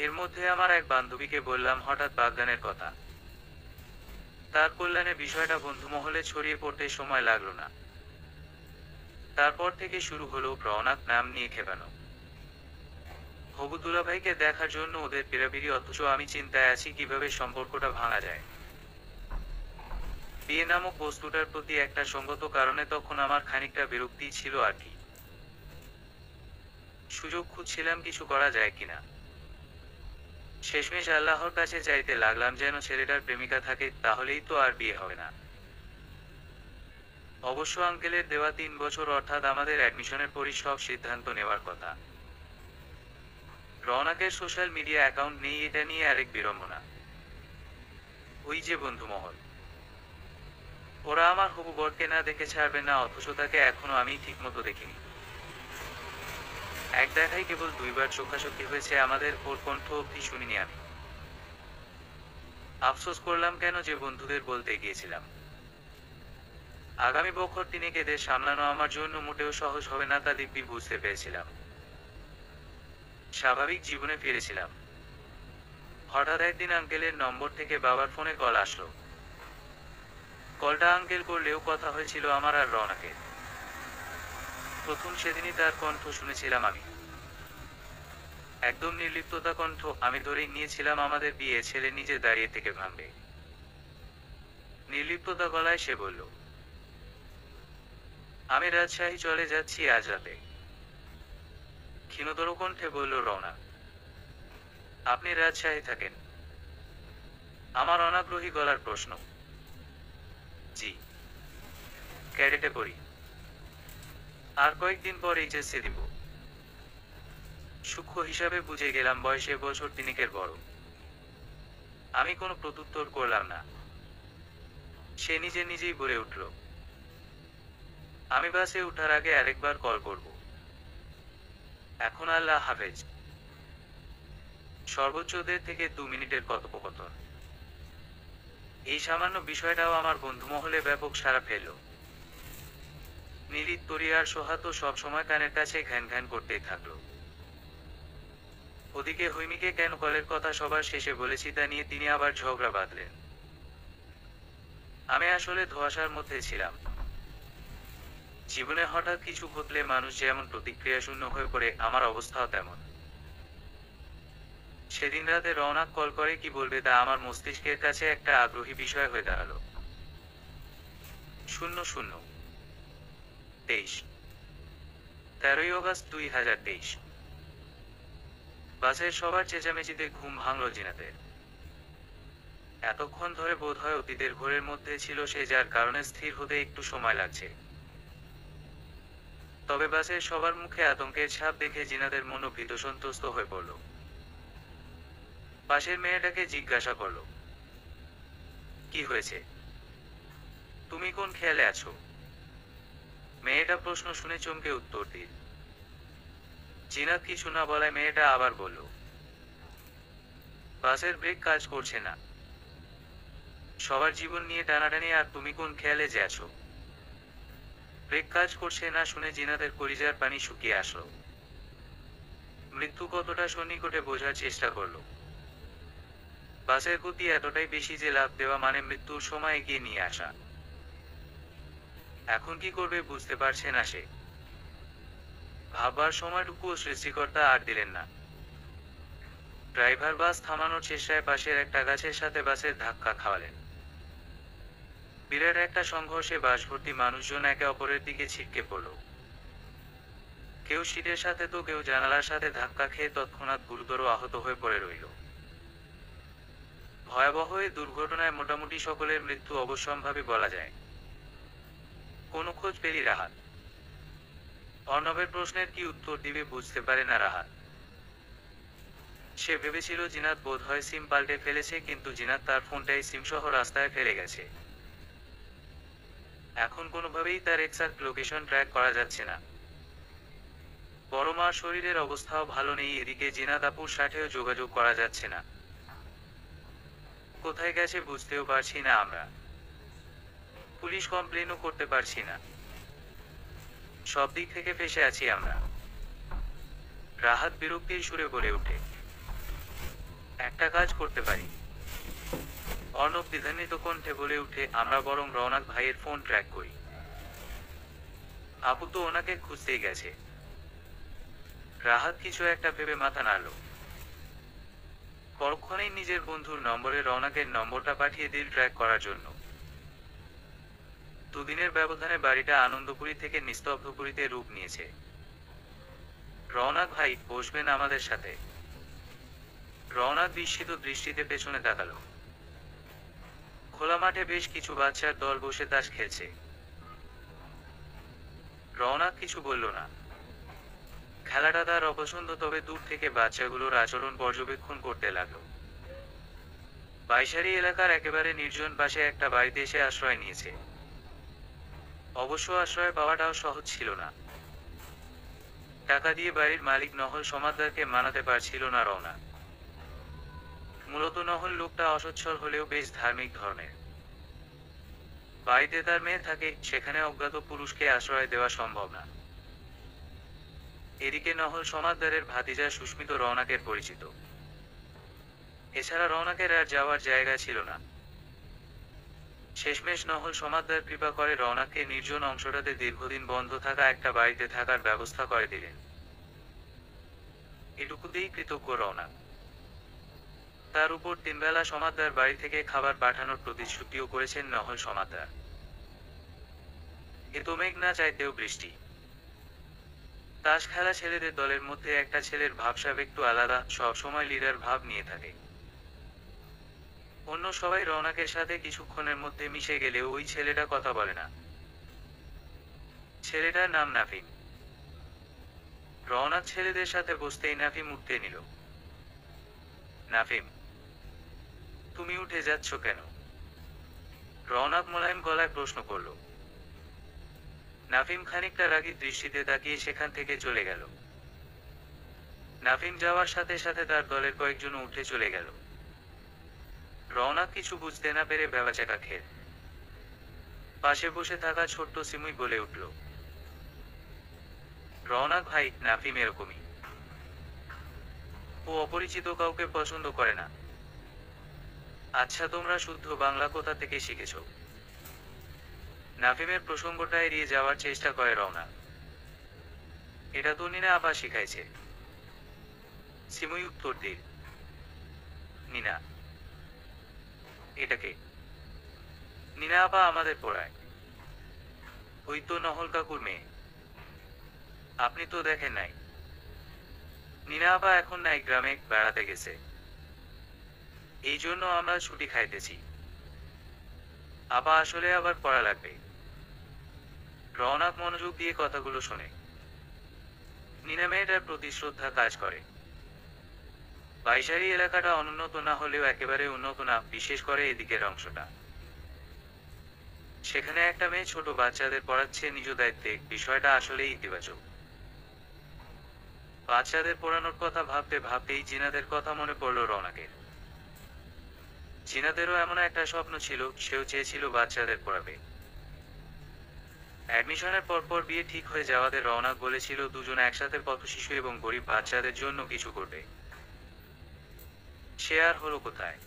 এর মধ্যে আমার এক বান্ধবীকে বললাম হঠাৎ বাগদানের কথা। তার কল্যাণে বিষয়টা বন্ধুমহলে ছড়িয়ে পড়তে সময় লাগলো না। তারপর থেকে শুরু হলো রওনাক নাম নিয়ে খেপানো। হবু দুলাভাইকে দেখার জন্য ওদের পেরাপিরি, অথচ আমি চিন্তায় আছি কিভাবে সম্পর্কটা ভাঙা যায়। বিয়ে নামক বস্তুটার প্রতি একটা সঙ্গত কারণে তখন আমার খানিকটা বিরক্তি ছিল আর কি। সুযোগ খুঁজছিলাম কিছু করা যায় কিনা। শেষমেশ আল্লাহর কাছে চাইতে লাগলাম যেন ছেলেটার প্রেমিকা থাকে, তাহলেই তো আর বিয়ে হবে না। অবশ্য আঙ্কেলের দেওয়া 3 বছর, অর্থাৎ আমাদের অ্যাডমিশনের পরই সব সিদ্ধান্ত নেওয়ার কথা। রওনাকের সোশ্যাল মিডিয়া অ্যাকাউন্ট নেই, এটা নিয়ে আরেক বিড়ম্বনা। ওই যে বন্ধুমহল, ওরা আমার হবু বরকে না দেখে ছাড়বে না, অথচ তাকে এখনো আমি ঠিকমতো দেখিনি। এক দেখাই কেবল 2 বার চোখাচোখি হয়েছে আমাদের, ওর কণ্ঠ অবধি শুনিনি আমি। আফসোস করলাম কেন যে বন্ধুদের বলতে গিয়েছিলাম। আগামী বছর তিনেক এদের সামলানো আমার জন্য মোটেও সহজ হবে না তা দিব্যি বুঝতে পেরেছিলাম। স্বাভাবিক জীবনে ফিরেছিলাম। হঠাৎ একদিন আঙ্কেলের নম্বর থেকে বাবার ফোনে কল আসলো। কলটা আঙ্কেল করলেও কথা হয়েছিল আমার আর রওনাকের। প্রথম সেদিনই তার কণ্ঠ শুনেছিলাম আমি। একদম নির্লিপ্ততা কণ্ঠ। আমি ধরেই নিয়েছিলাম আমাদের বিয়ে ছেলে নিজে দাঁড়িয়ে থেকে ভাঙবে। নির্লিপ্ততা গলায় সে বলল, আমি রাজশাহী চলে যাচ্ছি আজ রাতে। ক্ষীণতর কণ্ঠে বলল রওনা, আপনি রাজশাহী থাকেন? আমার অনাগ্রহী গলার প্রশ্ন। জি, ক্যাডেটে পড়ি। আর কয়েকদিন পর এইচএসসি দিব। সূক্ষ্ম হিসাবে বুঝে গেলাম বয়সে বছর তিনেকের বড়। আমি কোনো প্রত্যুত্তর করলাম না। সে নিজে নিজেই বলে উঠল, আমি বাসে উঠার আগে আরেকবার কল করব। এখন আল্লাহ হাফেজ। সর্বোচ্চ 1.5 থেকে 2 মিনিটের কথোপকথন। এই সামান্য বিষয়টাও আমার বন্ধুমহলে ব্যাপক সাড়া ফেলল। নীলিত, তরি আর সোহাতো সব সময় কানের কাছে ঘ্যান ঘ্যান করতেই থাকলো। ওদিকে হৈমিকে কেন কলের কথা সবার শেষে বলেছি তা নিয়ে তিনি আবার ঝগড়া বাঁধলেন। আমি আসলে ধোঁয়াশার মধ্যে ছিলাম। জীবনে হঠাৎ কিছু ঘটলে মানুষ যেমন প্রতিক্রিয়াশূন্য হয়ে পড়ে, আমার অবস্থাও তেমন। সেদিন রাতে রওনাক কল করে কি বলবে তা আমার মস্তিষ্কের কাছে একটা আগ্রহী বিষয় হয়ে দাঁড়ালো। 00:23 13ই অগস্ট 2023। বাসের সবার চেঁচামেচিতে ঘুম ভাঙল জিনাতের। এতক্ষণ ধরে বোধহয় অতীতের ঘোরের মধ্যে ছিল সে, যার কারণে স্থির হতে একটু সময় লাগছে। তবে বাসের সবার মুখে আতঙ্কের ছাপ দেখে জিনাতের মনও ভীতসন্ত্রস্ত হয়ে পড়ল। পাশের মেয়েটাকে জিজ্ঞাসা করল, কি হয়েছে? তুমি কোন খেয়ালে আছো? মেয়েটা প্রশ্ন শুনে চমকে উত্তর দিল। জিনাত কিছু না বলায় মেয়েটা আবার বলল, বাসের ব্রেক কাজ করছে না। সবার জীবন নিয়ে টানাটানি, আর তুমি কোন খেয়ালে যে আছো? ব্রেক কাজ করছে না শুনে জিনাতের কলিজার পানি শুকিয়ে আসলো। মৃত্যু কতটা সন্নিকটে বোঝার চেষ্টা করল। বাসের গতি এতটাই বেশি যে লাফ দেওয়া মানে মৃত্যুর সময় এগিয়ে নিয়ে আসা। এখন কি করবে বুঝতে পারছে না সে। ভাববার সময়টুকুও সৃষ্টিকর্তা আর দিলেন না। ড্রাইভার বাস থামানোর চেষ্টায় পাশের একটা গাছের সাথে বাসের ধাক্কা খাওয়ালেন। বিরাট একটা সংঘর্ষে বাস ভর্তি মানুষজন একে অপরের দিকে ছিটকে পড়ল। কেউ সিটের সাথে তো কেউ জানালার সাথে ধাক্কা খেয়ে তৎক্ষণাৎ গুরুতর আহত হয়ে পড়ে রইল। ভয়াবহ এই দুর্ঘটনায় মোটামুটি সকলের মৃত্যু অবশ্যম্ভাবী বলা যায়। কোনো খোঁজ পেলি রাহাত? অর্ণবের প্রশ্নের কি উত্তর দিবে বুঝতে পারে না রাহাত। সে ভেবেছিল জিনাত বোধ হয় সিম পাল্টে ফেলেছে, কিন্তু জিনাত তার ফোনটাই সিমসহ রাস্তায় ফেলে গেছে। এখন কোনোভাবেই তার এক্সাক্ট লোকেশন ট্র্যাক করা যাচ্ছে না। বড় মার শরীরের অবস্থাও ভালো নেই, এদিকে জিনাত আপুর সাথেও যোগাযোগ করা যাচ্ছে না। কোথায় গেছে বুঝতেও পারছি না আমরা। পুলিশ কমপ্লেনও করতে পারছি না। সব দিক থেকে ফেঁসে আছি আমরা। রাহাত বিরক্তির সুরে বলে ওঠে, একটা কাজ করতে পারি। অর্ণব দ্বিধান্বিত কণ্ঠে বলে উঠে, আমরা বরং রওনাক ভাইয়ের ফোন ট্র্যাক করি। আপু তো ওনাকে খুঁজতেই গেছে। রাহাত কিছু একটা ভেবে মাথা নাড়ল। পরক্ষণেই নিজের বন্ধুর নম্বরে রওনাকের নম্বরটা পাঠিয়ে দিল ট্র্যাক করার জন্য। দুদিনের ব্যবধানে বাড়িটা আনন্দপুরী থেকে নিস্তব্ধপুরীতে রূপ নিয়েছে। রওনাক ভাই, বসবেন আমাদের সাথে? রওনাক বিস্মিত দৃষ্টিতে পেছনে তাকালো। খোলা মাঠে বেশ কিছু বাচ্চার দল বসে তাস খেলছে। রওনাক কিছু বলল না। খেলাটা তার অপছন্দ, তবে দূর থেকে বাচ্চাগুলোর আচরণ পর্যবেক্ষণ করতে লাগলো। বাইশারি এলাকার একেবারে নির্জন পাশে একটা বাড়িতে এসে আশ্রয় নিয়েছে। অবশ্য আশ্রয় পাওয়াটাও সহজ ছিল না। টাকা দিয়ে বাড়ির মালিক নহল সমাদদারকে মানাতে পারছিল না রওনা। মূলত নহল লোকটা অসচ্ছল হলেও বেশ ধার্মিক ধর্মের। বাড়িতে তার মেয়ে থাকে, সেখানে অজ্ঞাত পুরুষকে আশ্রয় দেওয়া সম্ভব না। এদিকে নহল সমাদদারের ভাতিজা সুস্মিত রওনাকের পরিচিত। এছাড়া রওনাকের আর যাওয়ার জায়গা ছিল না। শেষমেশ নহল সমাদদার কৃপা করে রওনাককে নির্জন অংশটাতে দীর্ঘদিন বন্ধ থাকা একটা বাড়িতে থাকার ব্যবস্থা করে দিলেন। এটুকুতেই কৃতজ্ঞ রওনাক। তার উপর তিনবেলা সমাদদার বাড়ি থেকে খাবার পাঠানোর প্রতিশ্রুতিও করেছেন নহল সমাদদার। এ তো মেঘ না চাইতেও বৃষ্টি। তাস খেলা ছেলেদের দলের মধ্যে একটা ছেলের ভাবসাব একটু আলাদা, সব সময় লিডার ভাব নিয়ে থাকে। অন্য সবাই রওনাকের সাথে কিছুক্ষণের মধ্যে মিশে গেলেও ওই ছেলেটা কথা বলে না। ছেলেটার নাম নাফিম। রওনাক ছেলেদের সাথে বসতেই নাফিম উঠতে নিল। নাফিম, তুমি উঠে যাচ্ছ কেন? রওনাক মোলায়েম গলায় প্রশ্ন করল। নাফিম খানিকটা রাগী দৃষ্টিতে তাকিয়ে সেখান থেকে চলে গেল। নাফিম যাওয়ার সাথে সাথে তার দলের কয়েকজন উঠে চলে গেল। রওনাক কিছু বুঝতে না পেরে ভ্যাবাচ্যাকা খেয়ে পাশে বসে থাকা ছোট্ট সিমুই বলে উঠল, রওনাক ভাই, নাফিম এরকমই। ও অপরিচিত কাউকে পছন্দ করে না। আচ্ছা, তোমরা শুদ্ধ বাংলা কোথা থেকে শিখেছ? নাফিমের প্রসঙ্গটা এড়িয়ে যাওয়ার চেষ্টা করে রওনাক। এটা তো নিনা আপা শিখাইছে। সিমুই উত্তর দিল, নিনা? এটাকে? নিনা আপা আমাদের পড়ায়। ওই তো নহল কাকুর মেয়ে। আপনি তো দেখেন নাই? নিনা আপা এখন নাই, গ্রামে বেড়াতে গেছে। এই জন্য আমরা ছুটি খাইতেছি। আপা আসলে আবার পড়া লাগবে। রওনাক মনোযোগ দিয়ে কথাগুলো শোনে। নিনা মেয়েটার প্রতি শ্রদ্ধা কাজ করে। বাইশারি এলাকাটা অনুন্নত না হলেও একেবারে উন্নত না, বিশেষ করে এদিকের অংশটা। সেখানে একটা মেয়ে ছোট বাচ্চাদের পড়াচ্ছে নিজ দায়িত্বে, বিষয়টা আসলেই ইতিবাচক। বাচ্চাদের পড়ানোর কথা ভাবতে ভাবতেই জিনাদের কথা মনে পড়ল রওনাকের। জিনাদেরও এমন একটা স্বপ্ন ছিল, সেও চেয়েছিল বাচ্চাদের পড়াবে। অ্যাডমিশনের পরপর বিয়ে ঠিক হয়ে যাওয়াদের রওনাক বলেছিল দুজন একসাথে পথশিশু এবং গরিব বাচ্চাদের জন্য কিছু করবে। সে আর হলো কোথায়?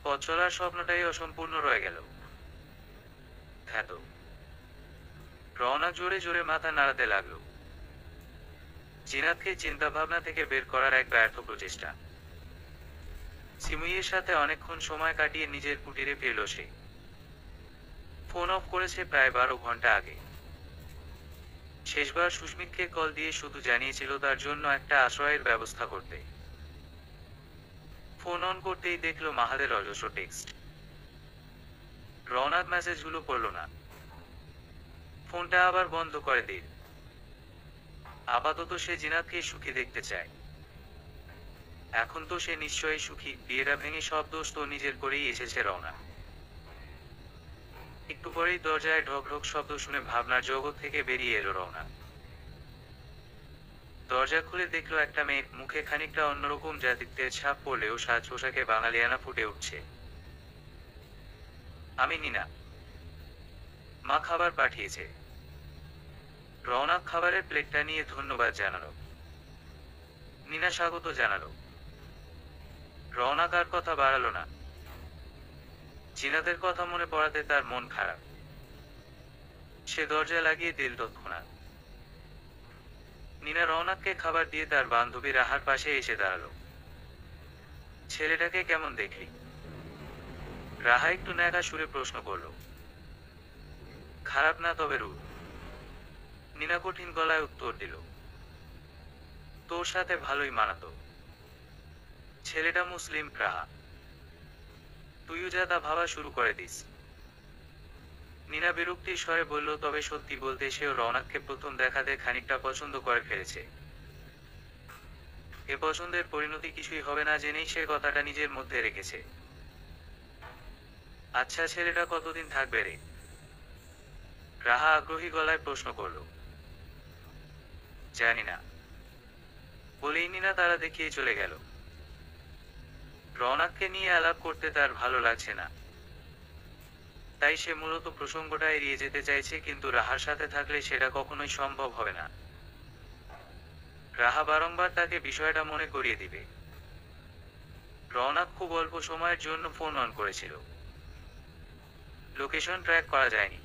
পথ চলার স্বপ্নটাই অসম্পূর্ণ রয়ে গেল। খ্যাত। রওনাক জোরে জোরে মাথা নাড়াতে লাগলো। জিনাতকে চিন্তাভাবনা থেকে বের করার এক ব্যর্থ প্রচেষ্টা। সিমুইয়ের সাথে অনেকক্ষণ সময় কাটিয়ে নিজের কুটিরে ফিরল সে। ফোন অফ করেছে প্রায় 12 ঘন্টা আগে। শেষবার সুস্মিতকে কল দিয়ে শুধু জানিয়েছিল তার জন্য একটা আশ্রয়ের ব্যবস্থা করতে। ফোন অন করতেই দেখল মাহাদের অজস্র টেক্সট। রওনাক মেসেজগুলো পড়ল না। ফোনটা আবার বন্ধ করে দিল। আপাতত সে জিনাতকে সুখী দেখতে চায়। এখন তো সে নিশ্চয়ই সুখী, বিয়েটা ভেঙে সব দোষ তো নিজের করেই এসেছে রওনা। একটু পরেই দরজায় ঢক ঢক শব্দ শুনে ভাবনার জগৎ থেকে বেরিয়ে এলো রওনা। দরজা খুলে দেখলো একটা মেয়ে, মুখে খানিকটা অন্যরকম জাতিত্বের ছাপ পড়লেও সাজ পোশাকে বাঙালিয়ানা ফুটে উঠছে। আমি নিনা। মা খাবার পাঠিয়েছে। রওনাক খাবারের প্লেটটা নিয়ে ধন্যবাদ জানালো। নিনা স্বাগত জানালো। রওনাক আর কথা বাড়ালো না। জিনাদের কথা মনে পড়াতে তার মন খারাপ। সে দরজা লাগিয়ে দিল তৎক্ষণাৎ। নিনা রওনাককে খাবার দিয়ে তার বান্ধবী রাহার পাশে এসে দাঁড়ালো। ছেলেটাকে কেমন দেখলি? রাহা একটু ন্যাকা সুরে প্রশ্ন করল। খারাপ না, তবে রূপ। নিনা কঠিন গলায় উত্তর দিল, তোর সাথে ভালোই মানাতো। ছেলেটা মুসলিম। রাহা, তুইও যা তা ভাবা শুরু করে দিস। নিনা বিরক্তির স্বরে বলল, তবে সত্যি বলতে সেও রওনাককে প্রথম দেখাতে খানিকটা পছন্দ করে ফেলেছে। এ পছন্দের পরিণতি কিছুই হবে না জেনেই সে কথাটা নিজের মধ্যে রেখেছে। আচ্ছা, ছেলেটা কতদিন থাকবে রে? রাহা আগ্রহী গলায় প্রশ্ন করল। জানি না, বলেই নিনা তারা দেখিয়ে চলে গেল। রওনাককে নিয়ে আলাপ করতে তার ভালো লাগছে না। তাই সে মূলত প্রসঙ্গটা এড়িয়ে যেতে চাইছে, কিন্তু রাহার সাথে থাকলে সেটা কখনোই সম্ভব হবে না। রাহা বারংবার তাকে বিষয়টা মনে করিয়ে দিবে। রওনাক খুব অল্প সময়ের জন্য ফোন অন করেছিল। লোকেশন ট্র্যাক করা যায়নি।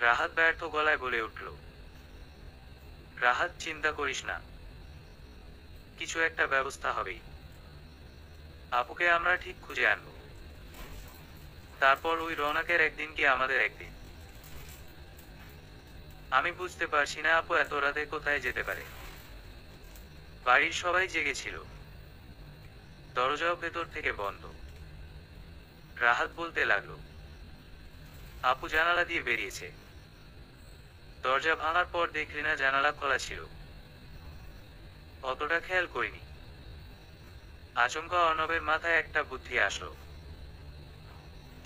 রাহাত ব্যর্থ গলায় বলে উঠল, রাহাত, চিন্তা করিস না, কিছু একটা ব্যবস্থা হবেই। আপুকে আমরা ঠিক খুঁজে আনবো। তারপর ওই রওনাকের একদিন কি আমাদের একদিন। আমি বুঝতে পারছি না আপু এত রাতে কোথায় যেতে পারে। বাড়ির সবাই জেগেছিল, দরজাও ভেতর থেকে বন্ধ। রাহাত বলতে লাগলো, আপু জানালা দিয়ে বেরিয়েছে। দরজা ভাঙার পর দেখলি না জানালা খোলা ছিল? অতটা খেয়াল করিনি। আচমকা অর্ণবের মাথায় একটা বুদ্ধি আসলো।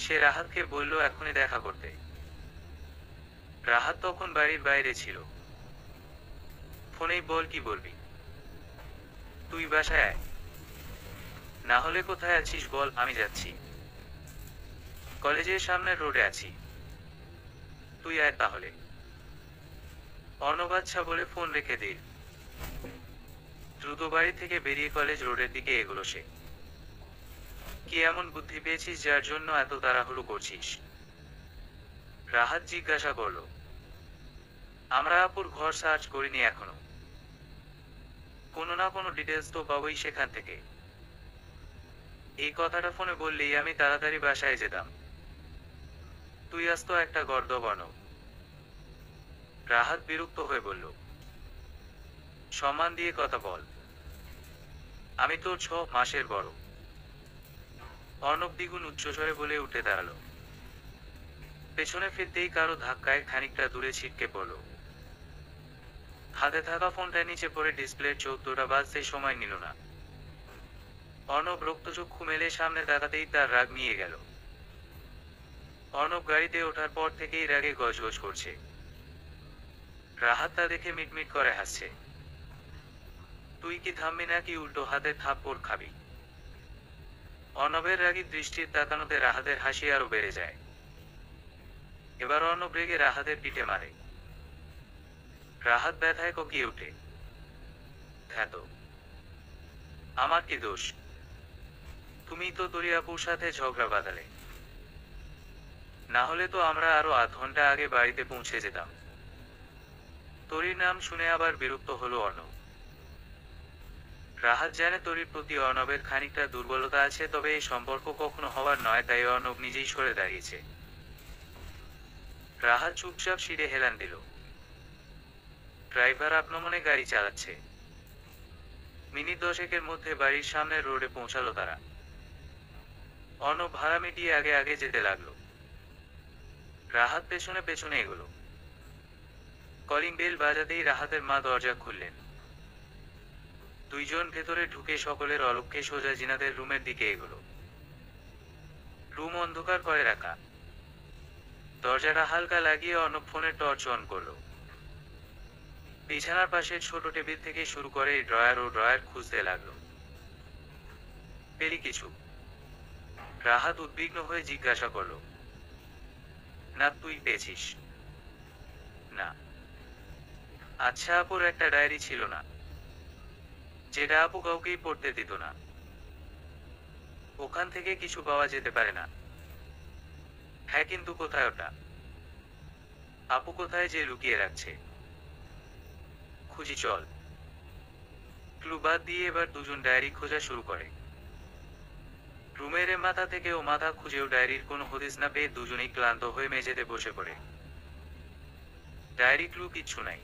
সে রাহাতকে বলল এখনই দেখা করতে। রাহাত তখন বাড়ির বাইরে ছিল। ফোনেই বল, কি বলবি? তুই বাসায় আয়। না হলে কোথায় আছিস বল, আমি যাচ্ছি। কলেজের সামনের রোডে আছি, তুই আয় তাহলে। অর্ণব আচ্ছা বলে ফোন রেখে দিল। দ্রুত বাড়ি থেকে বেরিয়ে কলেজ রোডের দিকে এগোলো সে। কি এমন বুদ্ধি পেয়েছিস যার জন্য এত তাড়াহুড়ো করছিস? রাহাত জিজ্ঞাসা করলো। আমরা আপুর ঘর সার্চ করিনি এখনো। কোনো না কোনো ডিটেলস তো পাবোই সেখান থেকে। এই কথাটা ফোনে বললেই আমি তাড়াতাড়ি বাসায় যেতাম। তুই আস্ত একটা গর্দবর্ণ। রাহাত বিরক্ত হয়ে বলল, সম্মান দিয়ে কথা বল, আমি তোর 6 মাসের বড়। অর্ণব দ্বিগুণ উচ্চস্বরে বলে উঠে দাঁড়ালো। পেছনে ফিরতেই কারো ধাক্কায় খানিকটা দূরে ছিটকে পড়ল। হাতে থাকা ফোনটা নিচে পড়ে ডিসপ্লের 14টা বাজতে সময় নিল না। অর্ণব রক্তচক্ষু মেলে সামনে তাকাতেই তার রাগ নিয়ে গেল। অর্ণব গাড়িতে ওঠার পর থেকেই রাগে গজগজ করছে। রাহাত তা দেখে মিটমিট করে হাসছে। তুই কি থামবি নাকি উল্টো হাতে থাপ্পড় খাবি? অর্ণবের রাগী দৃষ্টির তাকানোতে রাহাতের হাসি আরো বেড়ে যায়। এবার অর্ণব রেগে রাহাতের পিঠে মারে। রাহাত ব্যথায় কোকিয়ে ওঠে। ধ্যাত, আমার কি দোষ? তুমি তো তোরি আপুর সাথে ঝগড়া বাঁধালে। না হলে তো আমরা আরো আধ ঘন্টা আগে বাড়িতে পৌঁছে যেতাম। তরির নাম শুনে আবার বিরক্ত হলো অর্ণব। রাহাত জানে তরির প্রতি অর্ণবের খানিকটা দুর্বলতা আছে, তবে এই সম্পর্ক কখনো হওয়ার নয়, তাই অর্ণব নিজেই সরে দাঁড়িয়েছে। রাহাত চুপচাপ সিঁড়ে হেলান দিল। ড্রাইভার আপনমনে গাড়ি চালাচ্ছে। মিনিট 10-এর মধ্যে বাড়ির সামনের রোডে পৌঁছালো তারা। অর্ণব ভাড়া মিটিয়ে আগে আগে যেতে লাগলো। রাহাত পেছনে পেছনে এগোলো। কলিং বেল বাজাতেই রাহাতের মা দরজা খুললেন। দুইজন ভেতরে ঢুকে সকলের অলক্ষ্যে সোজা জিনাদের রুমের দিকে এগোলো। রুম অন্ধকার করে রাখা। দরজাটা হালকা লাগিয়ে অর্ণব ফোনের টর্চ অন করলো। বিছানার পাশে ছোট টেবিল থেকে শুরু করে ড্রয়ার ও ড্রয়ার খুঁজতে লাগলো। পেলি কিছু? রাহাত উদ্বিগ্ন হয়ে জিজ্ঞাসা করলো। না, তুই পেয়েছিস? না। আচ্ছা, আপুর একটা ডায়েরি ছিল না, যেটা আপু কাউকেই পড়তে দিত না? ওখান থেকে কিছু পাওয়া যেতে পারে না? হ্যাঁ, কিন্তু কোথায় ওটা? আপু কোথায় যে লুকিয়ে রাখছে? খুঁজি চল। ক্লু বাদ দিয়ে এবার দুজন ডায়েরি খোঁজা শুরু করে। রুমের মাথা থেকে ও মাথা খুঁজেও ডায়েরির কোনো হদিস না পেয়ে দুজনেই ক্লান্ত হয়ে মেঝেতে বসে পড়ে। ডায়েরি ক্লু কিচ্ছু নাই।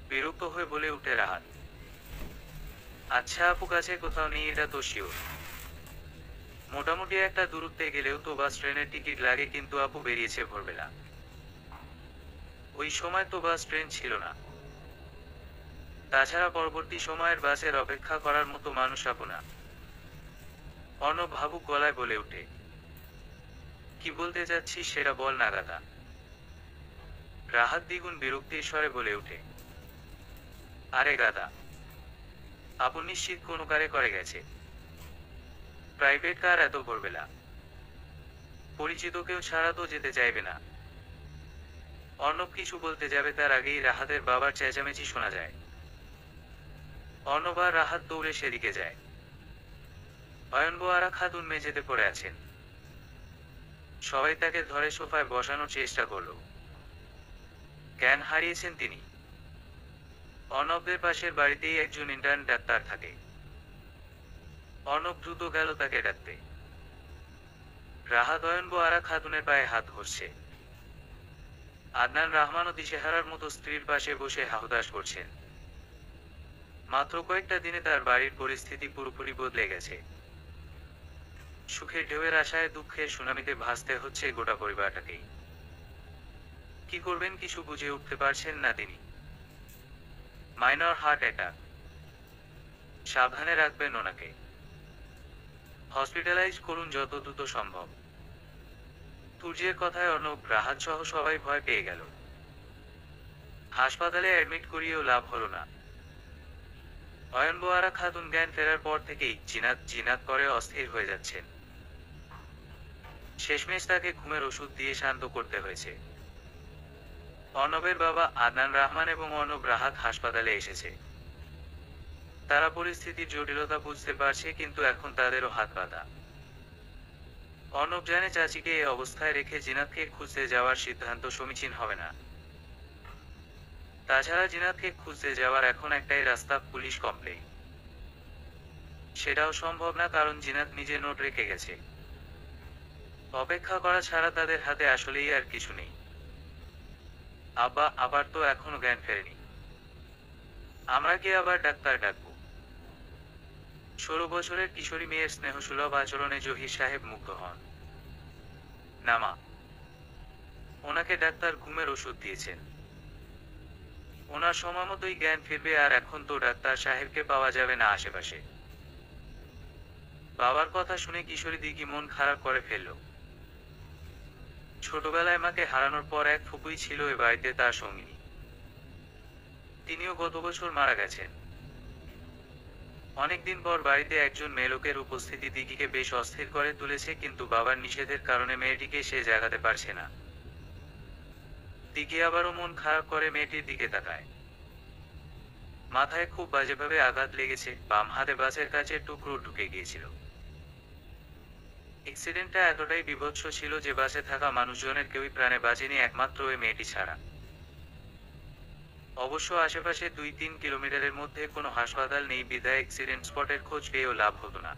বিরক্ত হয়ে বলে উঠে রাহাত। আচ্ছা, আপু কাছে কোথাও নেই এটা তো শিওর? মোটামুটি একটা দূরত্বে গেলেও তো বাস ট্রেনের টিকিট লাগে, কিন্তু আপু বেরিয়েছে ভোরবেলা। ওই সময় তো বাস ট্রেন ছিল না। তাছাড়া পরবর্তী সময়ের বাসের অপেক্ষা করার মতো মানুষ আপু না। অর্ণব ভাবুক গলায় বলে উঠে। কি বলতে যাচ্ছিস সেটা বল না গাদা। রাহাত দ্বিগুণ বিরক্তির স্বরে বলে উঠে। আরে গাদা, আপু নিশ্চিত কোনো কারে করে গেছে? প্রাইভেট কার এত ভোরবেলা? পরিচিত কেউ ছাড়া তো যেতে চাইবে না। অর্ণব কিছু বলতে যাবে তার আগেই রাহাতের বাবার চেঁচামেচি শোনা যায়। অর্ণব আর রাহাত দৌড়ে সেদিকে যায়। অয়নবো আরা খাতুন মেঝেতে পড়ে আছেন। সবাই তাকে ধরে সোফায় বসানোর চেষ্টা করল। জ্ঞান হারিয়েছেন তিনি। অর্ণবদের পাশের বাড়িতেই একজন ইন্টার্ন ডাক্তার থাকে। অর্ণব দ্রুত গেল তাকে ডাকতে। রাহাত অয়নবো আরা খাতুনের পায়ে হাত ঘষছে। আদনান রহমানও দিশেহারার মতো স্ত্রীর পাশে বসে হাহুতাশ করছেন। মাত্র কয়েকটা দিনে তার বাড়ির পরিস্থিতি পুরোপুরি বদলে গেছে। সুখের ঢেউয়ের আশায় দুঃখের সুনামিতে ভাসতে হচ্ছে গোটা পরিবারটাকেই। কি করবেন কিছু বুঝে উঠতে পারছেন না তিনি। মাইনর হার্ট অ্যাটাক, সাবধানে রাখবেন ওনাকে। হসপিটালাইজ করুন যত দ্রুত সম্ভব। তুর্যের কথায় অর্ণব, রাহাত সহ সবাই ভয় পেয়ে গেল। হাসপাতালে অ্যাডমিট করিয়েও লাভ হলো না। অয়নবো আরা খাতুন জ্ঞান ফেরার পর থেকেই জিনাত জিনাত করে অস্থির হয়ে যাচ্ছেন। শেষমেশ তাকে ঘুমের ওষুধ দিয়ে শান্ত করতে হয়েছে। অর্ণবের বাবা আদনান রহমান এবং অর্ণব রাহাত হাসপাতালে এসেছে। তারা পরিস্থিতির জটিলতা বুঝতে পারছে, কিন্তু এখন তাদেরও হাত বাঁধা। অর্ণব জানে চাচিকে এই অবস্থায় রেখে জিনাতকে খুঁজতে যাওয়ার সিদ্ধান্ত সমীচীন হবে না। তাছাড়া জিনাতকে খুঁজতে যাওয়ার এখন একটাই রাস্তা, পুলিশ কমপ্লেইন। সেটাও সম্ভব না, কারণ জিনাত নিজে নোট রেখে গেছে। অপেক্ষা করা ছাড়া তাদের হাতে আসলেই আর কিছু নেই। আব্বা, আবার তো এখনো জ্ঞান ফেরেনি। আমরা কি আবার ডাক্তার ডাকবো? 16 বছরের কিশোরী মেয়ের স্নেহসুলভ আচরণে জহির সাহেব মুগ্ধ হন। না মা, ওনাকে ডাক্তার ঘুমের ওষুধ দিয়েছেন। ওনার সময় মতোই জ্ঞান ফিরবে, আর এখন তো ডাক্তার সাহেবকে পাওয়া যাবে না আশেপাশে। বাবার কথা শুনে কিশোরী দিঘি মন খারাপ করে ফেলল। ছোটবেলায় মাকে হারানোর পর এক ফুপুই ছিল এ বাড়িতে তার সঙ্গিনী। তিনিও গত বছর মারা গেছেন। অনেকদিন পর বাড়িতে একজন মেয়েলোকের উপস্থিতি দিঘিকে বেশ অস্থির করে তুলেছে, কিন্তু বাবার নিষেধের কারণে মেয়েটিকে সে জাগাতে পারছে না। দিঘি আবারও মন খারাপ করে মেয়েটির দিকে তাকায়। মাথায় খুব বাজেভাবে আঘাত লেগেছে, বাম হাতে বাসের কাচের টুকরো ঢুকে গিয়েছিল। অ্যাক্সিডেন্টটা এতটাই বীভৎস ছিল যে বাসে থাকা মানুষজনের কেউই প্রাণে বাঁচেনি, একমাত্র ওই মেয়েটি ছাড়া। অবশ্য আশেপাশে 2-3 কিলোমিটারের মধ্যে কোনো হাসপাতাল নেই, বিধায় অ্যাক্সিডেন্ট স্পটের খোঁজ পেয়েও লাভ হতো না।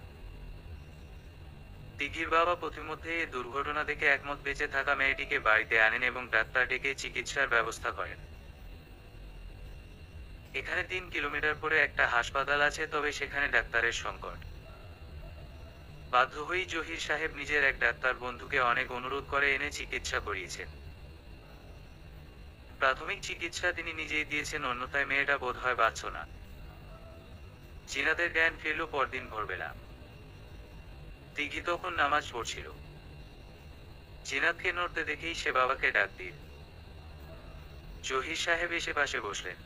দিঘির বাবা পথিমধ্যে এ দুর্ঘটনা দেখে একমত বেঁচে থাকা মেয়েটিকে বাড়িতে আনেন এবং ডাক্তার ডেকে চিকিৎসার ব্যবস্থা করেন। এখানে 3 কিলোমিটার পরে একটা হাসপাতাল আছে, তবে সেখানে ডাক্তারের সংকট। বাধ্য হয়েই জহির সাহেব নিজের এক ডাক্তার বন্ধুকে অনেক অনুরোধ করে এনে চিকিৎসা করিয়েছেন। প্রাথমিক চিকিৎসা তিনি নিজেই দিয়েছেন, অন্যথায় মেয়েটা বোধহয় বাঁচত না। জিনাদের জ্ঞান ফিরল পরদিন ভোরবেলা। দিঘি তখন নামাজ পড়ছিল। জিনাতকে নড়তে দেখেই সে বাবাকে ডাক দিল। জহির সাহেব এসে পাশে বসলেন।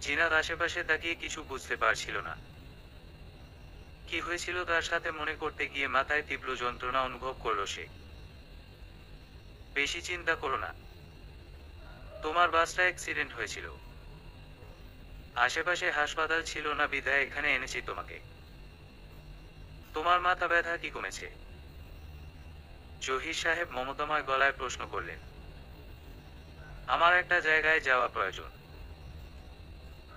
জিনাত আশেপাশে তাকিয়ে কিছু বুঝতে পারছিল না। কি হয়েছিল তার সাথে মনে করতে গিয়ে মাথায় তীব্র যন্ত্রণা অনুভব করল সে। বেশি চিন্তা করো না, তোমার বাসটা অ্যাক্সিডেন্ট হয়েছিল। আশেপাশে হাসপাতাল ছিল না, বিধায় এখানে এনেছি তোমাকে। তোমার মাথা ব্যথা কি কমেছে? জহির সাহেব মমতাময় গলায় প্রশ্ন করলেন। আমার একটা জায়গায় যাওয়া প্রয়োজন।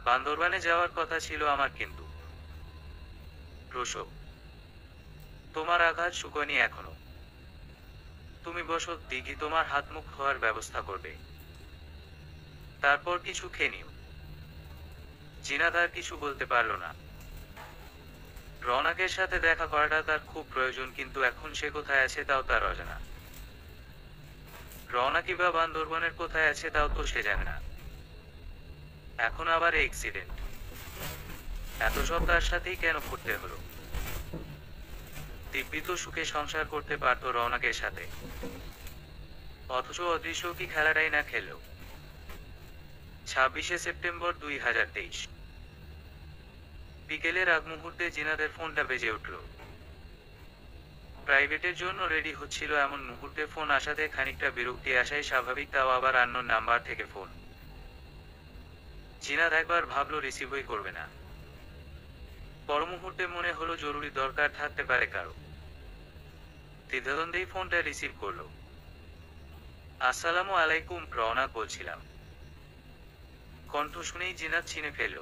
বান্দরবানে যাওয়ার কথা ছিল আমার, কিন্তু প্রসব। তোমার আঘাত শুকোয়নি এখনো। তুমি বসো, দিঘি তোমার হাত মুখ ধোয়ার ব্যবস্থা করবে। তারপর কিছু খেয়ে নিও। জিনাত আর কিছু বলতে পারল না। রওনাকের সাথে দেখা করাটা তার খুব প্রয়োজন, কিন্তু এখন সে কোথায় আছে তাও তার অজানা। রওনাকি বা বান্দরবানের কোথায় আছে তাও তো সে জানে না। এখন আবার অ্যাক্সিডেন্ট। এত সব তার সাথেই কেন ঘটতে হলো? দিব্যি তো সুখে সংসার করতে পারত রওনাকের সাথে, অথচ অদৃশ্য কি খেলাটাই না খেলল। 26শে সেপ্টেম্বর 2023 বিকেলের আগ মুহূর্তে জিনাদের ফোনটা বেজে উঠল। প্রাইভেটের জন্য রেডি হচ্ছিল এমন মুহূর্তে ফোন আসাতে খানিকটা বিরক্তি আসাই স্বাভাবিক, তাও আবার আননোন নাম্বার থেকে ফোন। জিনাত একবার ভাবলো রিসিভই করবে না। পর মুহূর্তে মনে হলো জরুরি দরকার থাকতে পারে কারো। দ্বিধাদ্বন্দ্বেই ফোনটা রিসিভ করলো। আসসালামু আলাইকুম, রওনাক বলছিলাম। কণ্ঠ শুনেই জিনাত চিনে ফেলল।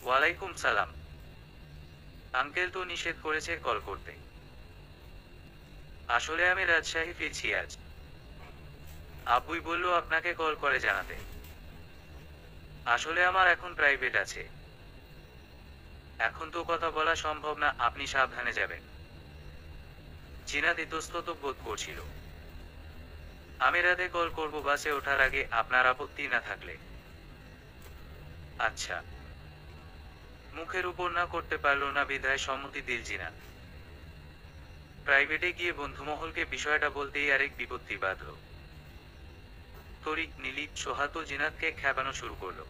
ওয়ালাইকুম সালাম। আঙ্কেল তো নিষেধ করেছে কল করতে। আসলে আমি রাজশাহী ফিরছি আজ। আব্বুই বলল আপনাকে কল করে জানাতে। আসলে আমার এখন প্রাইভেট আছে। এখন তো কথা বলা সম্ভব না, আপনি সাবধানে যাবেন। জিনাত ইতস্তত বোধ করছিল। আমি রাতে কল করব বাসে ওঠার আগে, আপনার আপত্তি না থাকলে। আচ্ছা। মুখের উপর না করতে পারল না বিধায় সম্মতি দিল জিনাত। প্রাইভেটে গিয়ে বন্ধুমহলকে বিষয়টা বলতেই আরেক বিপত্তি বাঁধল। তরিক, নীলি, সোহাতো জিনাতকে খেপানো শুরু করলো।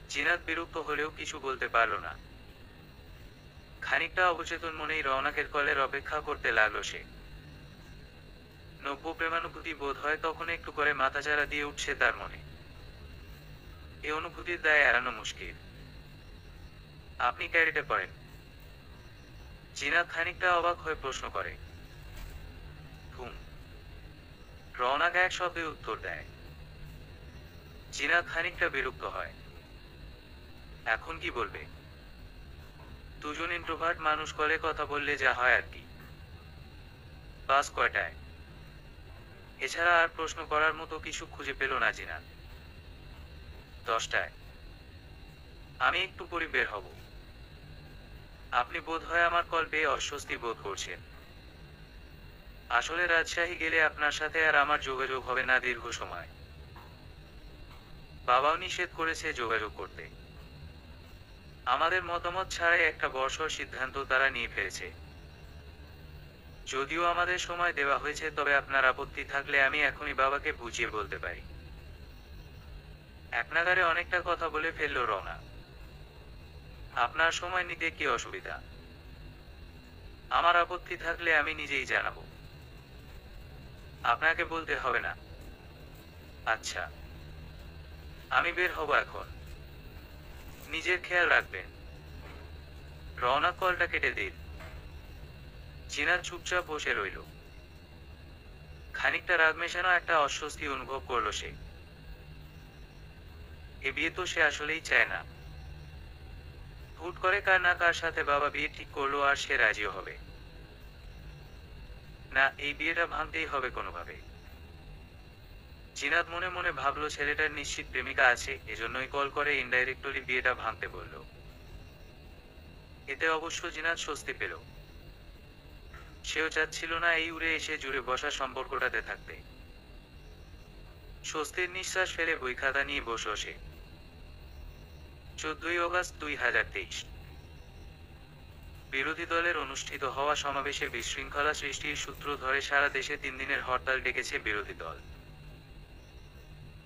জিনাত বিরক্ত হলেও কিছু বলতে পারল না। খানিকটা অবচেতন মনেই রওনাকের কলের অপেক্ষা করতে লাগলো সে। নব্য প্রেমানুভূতি বোধ হয় তখন একটু করে মাথাচাড়া দিয়ে উঠছে তার মনে। এ অনুভূতির দায় এড়ানো মুশকিল। আপনি ক্যারিটে পড়েন? জিনাত খানিকটা অবাক হয়ে প্রশ্ন করে। হুম। রওনাক এক শব্দে উত্তর দেয়। জিনাত খানিকটা বিরক্ত হয়। এখন কি বলবে? দুজন ইন্ট্রোভার্ট মানুষ কলে কথা বললে যা হয় আর কি। বাস কয়টায়? এছাড়া আর প্রশ্ন করার মতো কিছু খুঁজে পেল না জিনাত। 10টায়। আমি একটু পরে বের হব। আপনি বোধহয় আমার কল পেয়ে অস্বস্তি বোধ করছেন। আসলে রাজশাহী গেলে আপনার সাথে আর আমার যোগাযোগ হবে না দীর্ঘ সময়। বাবাও নিষেধ করেছে যোগাযোগ করতে। আমাদের মতামত ছাড়াই একটা বর্ষর সিদ্ধান্ত তারা নিয়ে ফেলেছে। যদিও আমাদের সময় দেওয়া হয়েছে, তবে আপনার আপত্তি থাকলে আমি এখনই বাবাকে বুঝিয়ে বলতে পারি। এক নাগাড়ে অনেকটা কথা বলে ফেলল রওনা। আপনার সময় নিতে কি অসুবিধা? আমার আপত্তি থাকলে আমি নিজেই জানাবো। আপনাকে বলতে হবে না। আচ্ছা। আমি বের হব এখন। নিজের খেয়াল রাখবেন। রওনা কলটা কেটে দিল। জিনাত চুপচাপ বসে রইল। খানিকটা রাগ মেশানো একটা অস্বস্তি অনুভব করল সে। এ বিয়ে তো সে আসলেই চায় না। হুট করে কার না কার সাথে বাবা বিয়ে ঠিক করলো আর সে রাজিও হবে না। এই বিয়েটা ভাঙতেই হবে কোনোভাবে। জিনাত মনে মনে ভাবলো ছেলেটার নিশ্চিত প্রেমিকা আছে, এজন্যই কল করে ইনডাইরেক্টলি বিয়েটা ভাঙতে বলল। এতে অবশ্য জিনাত স্বস্তি পেল। সেও চাচ্ছিল না এই উড়ে এসে জুড়ে বসা সম্পর্কটাতে থাকতে। স্বস্তির নিঃশ্বাস ফেলে বই খাতা নিয়ে বসল সে। 14ই অগাস্ট 2023। বিরোধী দলের অনুষ্ঠিত হওয়া সমাবেশে বিশৃঙ্খলা সৃষ্টির সূত্র ধরে সারা দেশে 3 দিনের হরতাল ডেকেছে বিরোধী দল।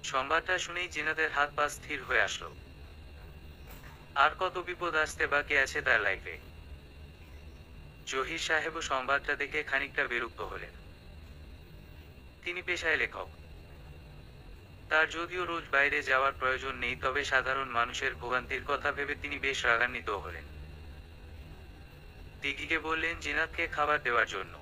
সংবাদটা শুনেই জিনাতের হাত পা স্থির হয়ে আসলো। আর কত বিপদ আসতে বাকি আছে তার লাইফে। জহির সাহেবও সংবাদটা দেখে খানিকটা বিরক্ত হলেন। তিনি পেশায় লেখক। তার যদিও রোজ বাইরে যাওয়ার প্রয়োজন নেই, তবে সাধারণ মানুষের ভোগান্তির কথা ভেবে তিনি বেশ রাগান্বিত হলেন। দিঘিকে বললেন জিনাতকে খাবার দেওয়ার জন্য।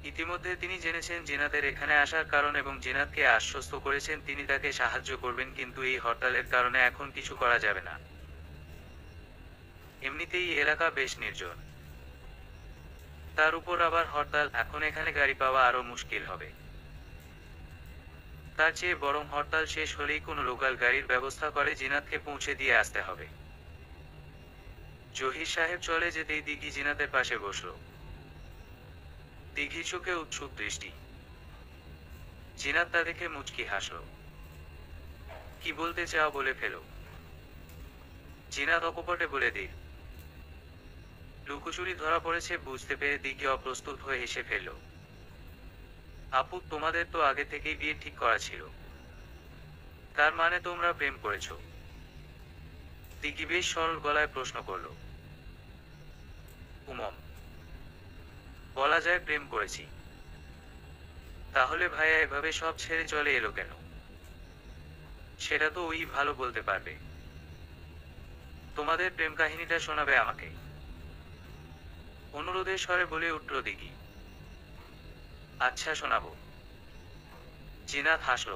ইতিমধ্যে তিনি জেনেছেন জিনাতের এখানে আসার কারণ এবং জিনাতকে আশ্বস্ত করেছেন তিনি তাকে সাহায্য করবেন, কিন্তু এই হরতালের কারণে এখন কিছু করা যাবে না। এমনিতেই এলাকা বেশ নির্জন। তার উপর আবার হরতাল, এখন এখানে গাড়ি পাওয়া আরো মুশকিল হবে। তার চেয়ে বরং হরতাল শেষ হলেই কোনো লোকাল গাড়ির ব্যবস্থা করে জিনাতকে পৌঁছে দিয়ে আসতে হবে। জহির সাহেব চলে যেতেই দিঘি জিনাতের পাশে বসল। দিঘি চোখে উৎসুক দৃষ্টি। জিনাত তা দেখে মুচকি হাসল। কি বলতে চাও বলে ফেলো। জিনাত অকপটে বলে দিল। লুকোচুরি ধরা পড়েছে বুঝতে পেরে দিঘি অপ্রস্তুত হয়ে হেসে ফেলল। আপু, তোমাদের তো আগে থেকেই বিয়ে ঠিক করা ছিল। তার মানে তোমরা প্রেম করেছ? দিঘি বেশ সরল গলায় প্রশ্ন করল। উমম, বলা যায় প্রেম করেছি। তাহলে ভাইয়া এভাবে সব ছেড়ে চলে এলো কেন? সেটা তো ওই ভালো বলতে পারবে। তোমাদের প্রেম কাহিনীটা শোনাবে আমাকে, অনুরোধের স্বরে বলে উঠল দিঘি। আচ্ছা শোনাবো। জিনাত হাসল।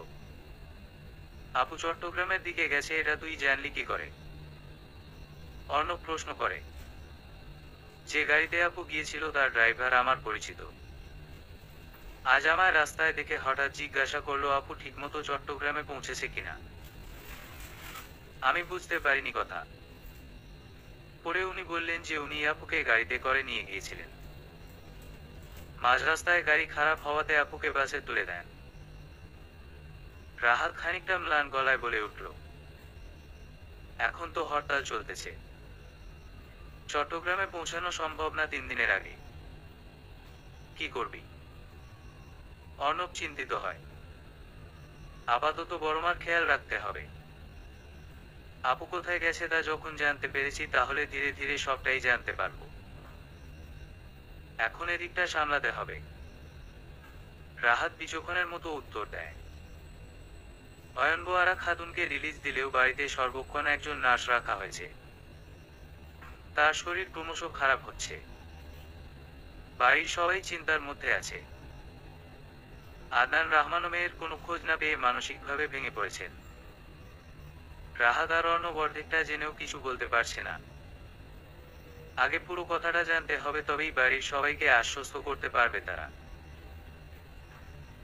আপু চট্টগ্রামের দিকে গেছে এটা তুই জানলি কি করে? অর্ণব প্রশ্ন করে। যে গাড়িতে আপু গিয়েছিল তার ড্রাইভার আমার পরিচিত। আজ আমায় রাস্তায় দেখে হঠাৎ জিজ্ঞাসা করলো আপু ঠিকমতো চট্টগ্রামে পৌঁছেছে কিনা। আমি বুঝতে পারিনি কথা। পরে উনি বললেন যে উনি আপুকে গাড়িতে করে নিয়ে গিয়েছিলেন। মাঝ রাস্তায় গাড়ি খারাপ হওয়াতে আপুকে বাসে তুলে দেন। রাহাত খানিকটা ম্লান গলায় বলে উঠল, এখন তো হরতাল চলতেছে, চট্টগ্রামে পৌঁছানো সম্ভব না 3 দিনের আগে। কি করবি? অর্ণব চিন্তিত হয়। আপাতত বড়মার খেয়াল রাখতে হবে। আপু কোথায় গেছে তা যখন জানতে পেরেছি তাহলে ধীরে ধীরে সবটাই জানতে পারবো। এখন এদিকটা সামলাতে হবে। রাহাত বিচক্ষণের মতো উত্তর দেয়। অয়নবো আরা খাতুনকে রিলিজ দিলেও বাড়িতে সর্বক্ষণ একজন নার্স রাখা হয়েছে। তার শরীর ক্রমশ খারাপ হচ্ছে। বাড়ির সবাই চিন্তার মধ্যে আছে। আদনান রহমান মেয়ের কোনো খোঁজ না পেয়ে মানসিকভাবে ভেঙে পড়েছেন। রাহাত আর অর্ণব অর্ধেকটা জেনেও কিছু বলতে পারছে না। আগে পুরো কথাটা জানতে হবে, তবেই বাড়ির সবাইকে আশ্বস্ত করতে পারবে তারা।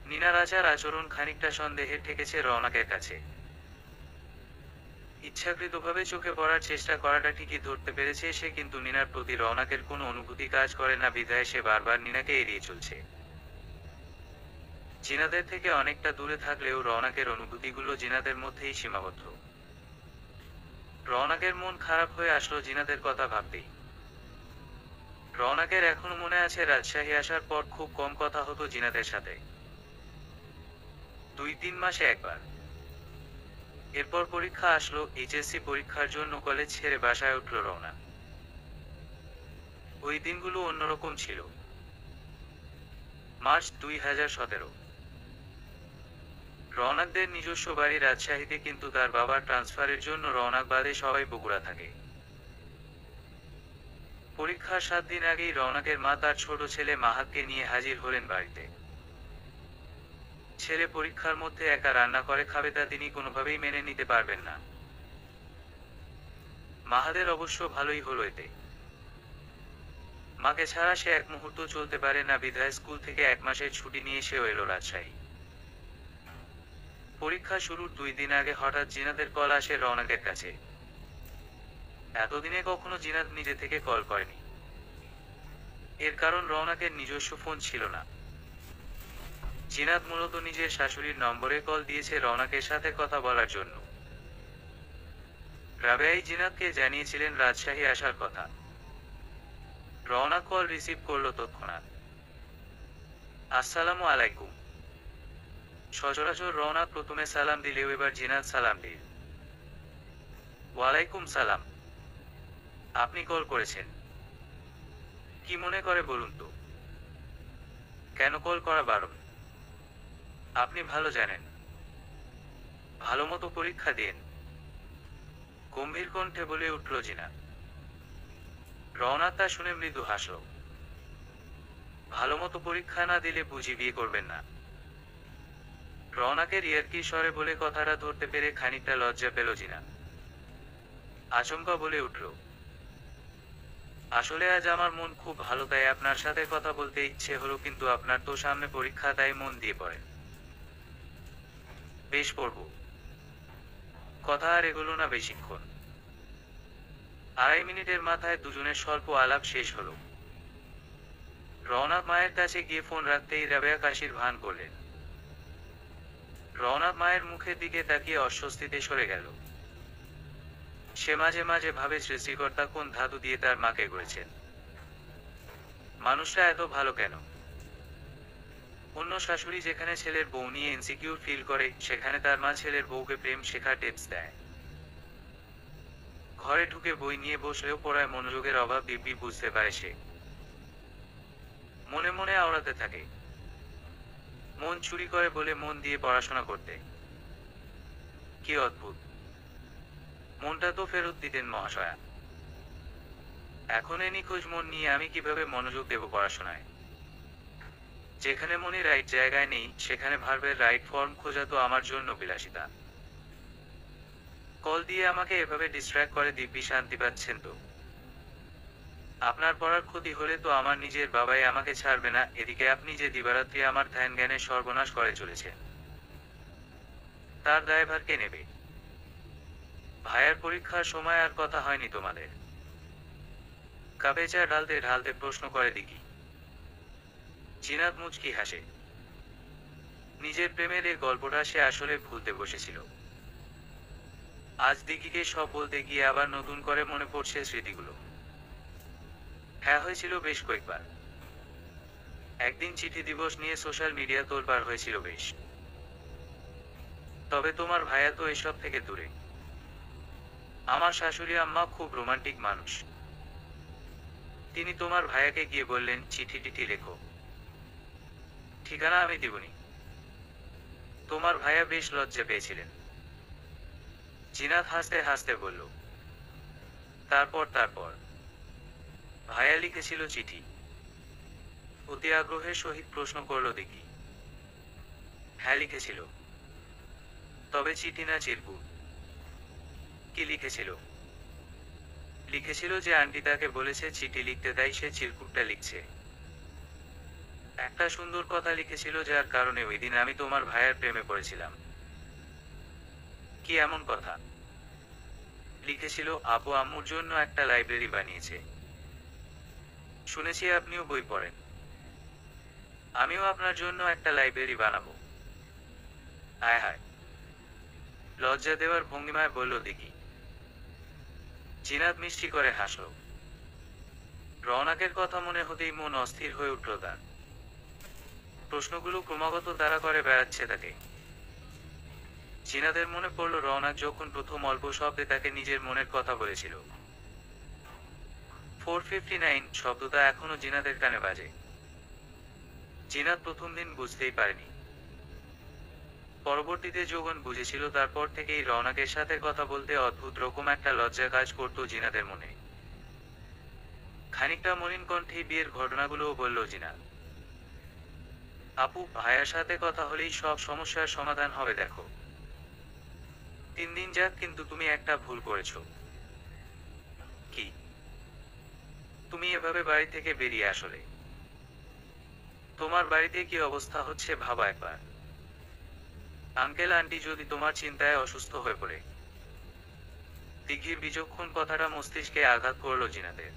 নিনার আচরণ খানিকটা সন্দেহে ঠেকেছে রওনাকের কাছে। ইচ্ছাকৃতভাবে চোখে পড়ার চেষ্টা করাটা ঠিকই ধরতে পেরেছে সে, কিন্তু নিনার প্রতি রওনাকের কোনো অনুভূতি কাজ করে না বিধায় সে বারবার নিনাকে এড়িয়ে চলছে। জিনাদের থেকে অনেকটা দূরে থাকলেও রওনাকের অনুভূতিগুলো জিনাদের মধ্যেই সীমাবদ্ধ। রওনাকের মন খারাপ হয়ে আসলো জিনাদের কথা ভাবতেই। রওনাকের এখনো মনে আছে রাজশাহী আসার পর খুব কম কথা হতো জিনাদের সাথে, 2-3 মাসে একবার। এরপর পরীক্ষা আসলো, এইচএসসি পরীক্ষার জন্য কলেজ ছেড়ে বাসায় উঠল রওনা। ওই দিনগুলো অন্যরকম ছিল। মার্চ 2017। রওনাকদের নিজস্ব বাড়ি রাজশাহীতে, কিন্তু তার বাবার ট্রান্সফারের জন্য রওনাক বাদে সবাই বগুড়া থাকে। পরীক্ষার 7 দিন আগেই রওনাকের মা তার ছোট ছেলে মাহাতকে নিয়ে হাজির হলেন বাড়িতে। ছেলে পরীক্ষার মধ্যে একা রান্না করে খাবে তা তিনি কোনোভাবেই মেনে নিতে পারবেন না। মাহাদের অবশ্য ভালোই হলো এতে। মাকে ছাড়া সে এক মুহূর্ত চলতে পারে না বিধায় স্কুল থেকে 1 মাসের ছুটি নিয়ে সেও এলো রাজশাহী। পরীক্ষা শুরুর 2 দিন আগে হঠাৎ জিনাদের কল আসে রওনাকের কাছে। এতদিনে কখনো জিনাত নিজে থেকে কল করেনি। এর কারণ রওনাকের নিজস্ব ফোন ছিল না। জিনাত মূলত নিজের শাশুড়ির নম্বরে কল দিয়েছে রওনাকের সাথে কথা বলার জন্য। রাবেয়াই জিনাতকে জানিয়েছিলেন রাজশাহী আসার কথা। রওনাক কল রিসিভ করলো তৎক্ষণাৎ। আসসালামু আলাইকুম। সচরাচর রওনাক প্রথমে সালাম দিলেও এবার জিনাত সালাম দিল। ওয়ালাইকুম সালাম। আপনি কল করেছেন? কি মনে করে বলুন তো? কেন কল করা বারণ? আপনি ভালো জানেন। ভালো মতো পরীক্ষা দিন, গম্ভীর কণ্ঠে বলে উঠল জিনাত। রওনাক তা শুনে মৃদু হাসল। ভালো মতো পরীক্ষা না দিলে বুঝি বিয়ে করবেন না? রওনাকের ইয়ার্কি স্বরে বলে কথাটা ধরতে পেরে খানিকটা লজ্জা পেল জিনাত। আচমকা বলে উঠল, আসলে আজ আমার মন খুব ভালো, তাই আপনার সাথে কথা বলতে ইচ্ছে হলো, কিন্তু আপনার তো সামনে পরীক্ষা, তাই মন দিয়ে পড়েন। বেশ পড়ব। কথা আর এগোলো না বেশিক্ষণ। 2.5 মিনিটের মাথায় দুজনের স্বল্প আলাপ শেষ হলো। রওনাক মায়ের কাছে গিয়ে ফোন রাখতেই রাবেয়া কাশির ভান করলেন। রওনাক মায়ের মুখের দিকে তাকিয়ে অস্বস্তিতে সরে গেল। সে মাঝে মাঝে ভাবে সৃষ্টিকর্তা কোন ধাতু দিয়ে তার মাকে গড়েছেন। মানুষটা এত ভালো কেন? অন্য শাশুড়ি যেখানে ছেলের বউ নিয়ে ইনসিকিউর ফিল করে, সেখানে তার মা ছেলের বউকে প্রেম শেখার টিপস দেয়। ঘরে ঢুকে বই নিয়ে বসলেও পড়ায় মনোযোগের অভাব দিব্যি বুঝতে পারে সে। মনে মনে আওড়াতে থাকে, মন চুরি করে বলে মন দিয়ে পড়াশোনা করতে। কি অদ্ভুত! মনটা তো ফেরত দিতেন মহাশয়া। এখন এ নিখোঁজ মন নিয়ে আমি কিভাবে মনোযোগ দেব পড়াশোনায়? যেখানে মনে রাইট জায়গায় নেই, সেখানে ভার্বের রাইট ফর্ম খোঁজা তো আমার জন্য বিলাসিতা। কল দিয়ে আমাকে এভাবে ডিস্ট্র্যাক্ট করে দিব্যি শান্তি পাচ্ছেন তো? আপনার পড়ার ক্ষতি হলে তো আমার নিজের বাবাই আমাকে ছাড়বে না, এদিকে আপনি যে দিবারাত্রি আমার ধ্যান জ্ঞানের সর্বনাশ করে চলেছেন, তার দায়ভার কে নেবে? ভাইয়ার পরীক্ষার সময় আর কথা হয়নি তোমাদের? কাপে চা ঢালতে ঢালতে প্রশ্ন করে দিকি। জিনাত মুচকি হাসে। নিজের প্রেমের এই গল্পটা সে আসলে ভুলতে বসেছিল। আজ দিঘিকে সব বলতে গিয়ে আবার নতুন করে মনে পড়ছে স্মৃতিগুলো। হ্যাঁ, হয়েছিল বেশ কয়েকবার। একদিন চিঠি দিবস নিয়ে সোশ্যাল মিডিয়া তোলপাড় হয়েছিল বেশ। তবে তোমার ভাইয়া তো এসব থেকে দূরে। আমার শাশুড়ি আম্মা খুব রোমান্টিক মানুষ। তিনি তোমার ভাইয়াকে গিয়ে বললেন, চিঠি টিঠি লেখো, ঠিকানা আমি দিবনি। তোমার ভাইয়া বেশ লজ্জা পেয়েছিলেন। জিনাত হাসতে হাসতে বলল, তারপর ভাইয়া লিখেছিল চিঠি? অতি আগ্রহের সহিত প্রশ্ন করল দিকি। হ্যাঁ, লিখেছিল। তবে চিঠি না চিরকুট। কি লিখেছিল? লিখেছিল যে আন্টি তাকে বলেছে চিঠি লিখতে, তাই সে চিরকুটটা লিখছে। একটা সুন্দর কথা লিখেছিল, যার কারণে ওই দিন আমি তোমার ভাইয়ের প্রেমে পড়েছিলাম। কি এমন কথা? লিখেছিল, আপু আম্মুর জন্য একটা লাইব্রেরি বানিয়েছে। শুনেছি আপনিও বই পড়েন। আমিও আপনার জন্য একটা লাইব্রেরি বানাবো। আয় হায়! লজ্জা দেওয়ার ভঙ্গিমায় বলল দিকি। জিনাত মিষ্টি করে হাসল। রওনাকের কথা মনে হতেই মন অস্থির হয়ে উঠল তার। প্রশ্নগুলো ক্রমাগত তাড়া করে বেড়াচ্ছে তাকে। জিনাদের মনে পড়ল রওনাক যখন প্রথম অল্প শব্দে তাকে নিজের মনের কথা বলেছিল। 459 শব্দটা এখনো জিনাদের কানে বাজে। জিনাত প্রথম দিন বুঝতেই পারেনি। পরবর্তীতে যখন বুঝেছিল, তারপর থেকেই রওনাকের সাথে কথা বলতে অদ্ভুত রকম একটা লজ্জা কাজ করত জিনাদের মনে। খানিকটা মলিন কণ্ঠে বিয়ের ঘটনাগুলোও বলল জিনাত। আপু, ভাইয়ার সাথে কথা হলেই সব সমস্যার সমাধান হবে দেখো। 3 দিন যাক, কিন্তু তুমি একটা ভুল করেছো। কি? তুমি এভাবে বাড়ি থেকে বেরিয়ে আসলে? তোমার বাড়িতে কি অবস্থা হচ্ছে ভাবা একবার। আঙ্কেল আন্টি যদি তোমার চিন্তায় অসুস্থ হয়ে পড়ে। দিঘির বিচক্ষণ কথাটা মস্তিষ্কে আঘাত করল জিনাদের।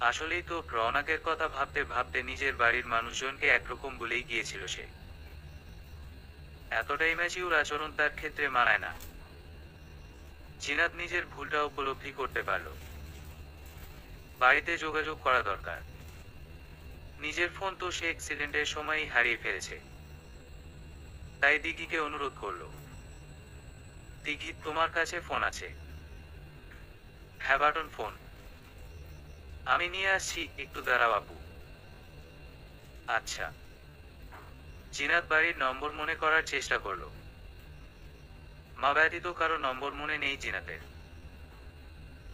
আসলেই তো, রওনাকের কথা ভাবতে ভাবতে নিজের বাড়ির মানুষজনকে একরকম বলেই গিয়েছিল সে। এতটাই ম্যাচিউর আচরণ তার ক্ষেত্রে মানায় না। জিনাত নিজের ভুলটা উপলব্ধি করতে পারল। বাড়িতে যোগাযোগ করা দরকার। নিজের ফোন তো সে অ্যাক্সিডেন্টের সময়ই হারিয়ে ফেলেছে। তাই দিঘিকে অনুরোধ করল, দিঘি, তোমার কাছে ফোন আছে? হ্যাঁ, বাটন ফোন। আমি নিয়ে আসছি, একটু দাঁড়াও আপু। আচ্ছা। জিনাত বাড়ির নম্বর মনে করার চেষ্টা করল। মা ব্যতীত কারো নম্বর মনে নেই জিনাতের।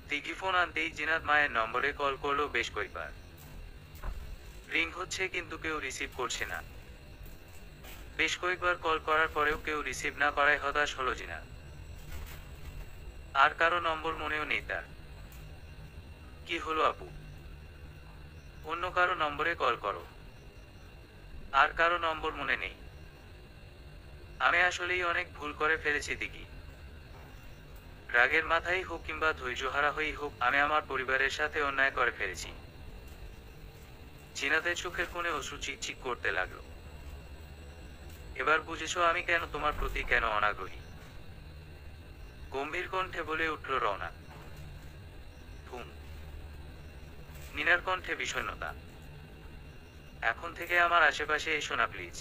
দিঘি ফোন আনতেই জিনাত মায়ের নম্বরে কল করলো বেশ কয়েকবার। রিং হচ্ছে, কিন্তু কেউ রিসিভ করছে না। বেশ কয়েকবার কল করার পরেও কেউ রিসিভ না করায় হতাশ হলো জিনাত। আর কারো নম্বর মনেও নেই তার। কি হলো আপু? অন্য কারো নম্বরে কল করো। আর কারো নম্বর মনে নেই? আমি আসলেই অনেক ভুল করে ফেলেছি দিঘি। রাগের মাথায় হোক কিংবা ধৈর্যহারা হয়েই হোক, আমি আমার পরিবারের সাথে অন্যায় করে ফেলেছি। জিনাতের চোখের কোণে অশ্রু চিকচিক করতে লাগলো। এবার বুঝেছো আমি কেন তোমার প্রতি কেন অনাগ্রহী? গম্ভীর কণ্ঠে বলে উঠল রওনা। ঘুম। নিনার কণ্ঠে বিষণ্ণতা। এখন থেকে আমার আশেপাশে এসো না প্লিজ।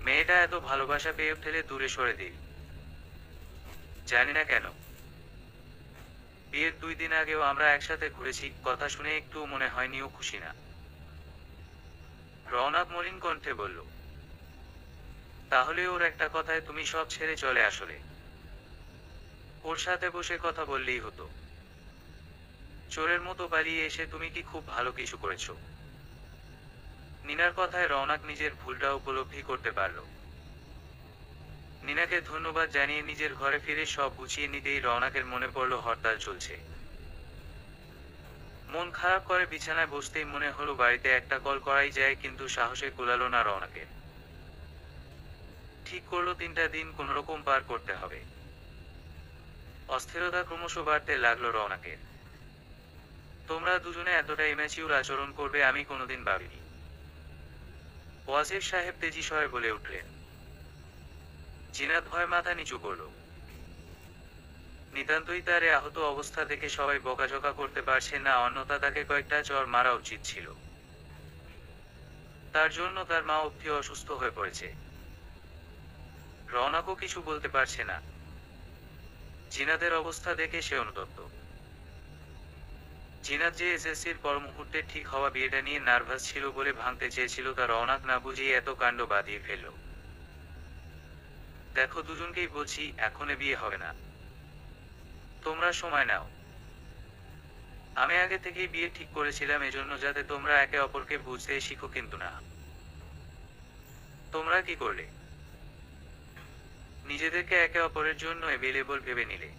মেয়েটা এত ভালোবাসা পেয়ে ফেলে দূরে সরে দিই। জানি না কেন। বিয়ের 2 দিন আগেও আমরা একসাথে ঘুরেছি, কথা শুনে একটু মনে হয়নি ও খুশি না। রওনাক মলিন কণ্ঠে বলল, তাহলে ওর একটা কথায় তুমি সব ছেড়ে চলে আসলে? ওর সাথে বসে কথা বললেই হতো। চোরের মতো পালিয়ে এসে তুমি কি খুব ভালো কিছু করেছো? নিনার কথায় রওনাক নিজের ভুলটা উপলব্ধি করতে পারল। নিনাকে ধন্যবাদ জানিয়ে নিজের ঘরে ফিরে সব গুছিয়ে নিতেই রওনাকের মনে পড়ল হরতাল চলছে। মন খারাপ করে বিছানায় বসতেই মনে হলো বাড়িতে একটা কল করাই যায়, কিন্তু সাহসে কুলালো না রওনাকের। ঠিক করলো 3টা দিন কোনোরকম পার করতে হবে। অস্থিরতা ক্রমশ বাড়তে লাগলো রওনাকের। তোমরা দুজনে এতটা ইম্যাচিউর আচরণ করবে আমি কোনোদিন ভাবিনি, ওয়াজির সাহেব তেজি স্বরে বলে উঠলেন। জিনাত ভয় মাথা নিচু করল। নিতান্তই তার এ আহত অবস্থা দেখে সবাই বকাঝকা করতে পারছে না, অন্যথা তাকে কয়েকটা চড় মারা উচিত ছিল। তার জন্য তার মা অব্ধি অসুস্থ হয়ে পড়েছে। রওনাকও কিছু বলতে পারছে না। জিনাতের অবস্থা দেখে সে অনুতপ্ত। জিনাত যে এসএসসির পর মুহূর্তে ঠিক হওয়া বিয়েটা নিয়ে নার্ভাস ছিল বলে ভাঙতে চেয়েছিল, তা রওনাক না বুঝিয়ে এত কাণ্ড বাঁধিয়ে ফেলল। দেখো, দুজনকেই বলছি, এখন এ বিয়ে হবে না। তোমরা সময় নাও। আমি আগে থেকেই বিয়ে ঠিক করেছিলাম এজন্য যাতে তোমরা একে অপরকে বুঝতে শিখো, কিন্তু না। তোমরা কি করলে? নিজেদেরকে একে অপরের জন্য এভেলেবল ভেবে নিলে।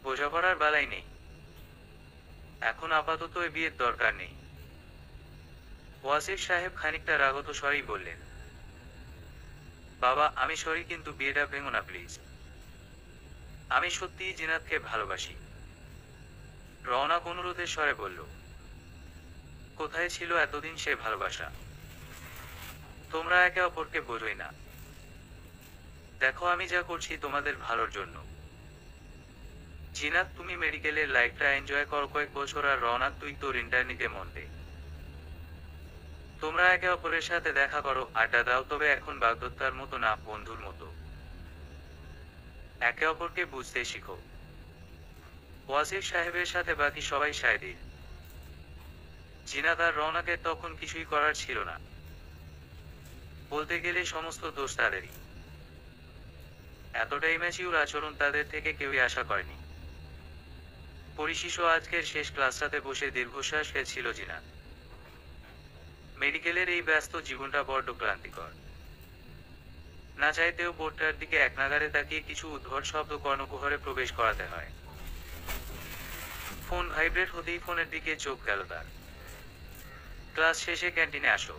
বোঝাপড়ার বেলায় নেই। এখন আপাতত এ বিয়ের দরকার নেই। ওয়াসিফ সাহেব খানিকটা রাগত স্বরেই বললেন, বাবা আমি সরি, কিন্তু বিয়েটা ভেঙো না প্লিজ। আমি সত্যিই জিনাতকে ভালোবাসি। রওনাক অনুরোধের স্বরে বলল। কোথায় ছিল এতদিন সে ভালোবাসা? তোমরা একে অপরকে বোঝোই না। দেখো, আমি যা করছি তোমাদের ভালোর জন্য। জিনাত, তুমি মেডিকেলের লাইফটা এনজয় করো কয়েক বছর, আর রওনাক তুই তোর ইন্টার্নিতে মন দে। তোমরা একে অপরের সাথে দেখা করো, আড্ডা দাও, তবে এখন বাগদত্তার মতো না, বন্ধুর মতো। একে অপরকে বুঝতে শিখো। ওয়াজির সাহেবের সাথে বাকি সবাই সায়দীর। জিনাত আর রওনাকের তখন কিছুই করার ছিল না। বলতে গেলে সমস্ত দোষ তাদেরই। এতটা ইম্যাচিউর আচরণ তাদের থেকে কেউই আশা করেনি। পরিশিষ্ট আজকের শেষ ক্লাসটাতে বসে দীর্ঘশ্বাস ফেলছিল জিনাত। মেডিকেলের এই ব্যস্ত জীবনটা বড্ড ক্লান্তিকর। না চাইতেও বোর্ডটার দিকে একনাগাড়ে তাকিয়ে কিছু উদ্ভট শব্দ কর্ণকুহরে প্রবেশ করাতে হয়। ফোন ভাইব্রেট হতেই ফোনের দিকে চোখ গেল তার। ক্লাস শেষে ক্যান্টিনে আসো।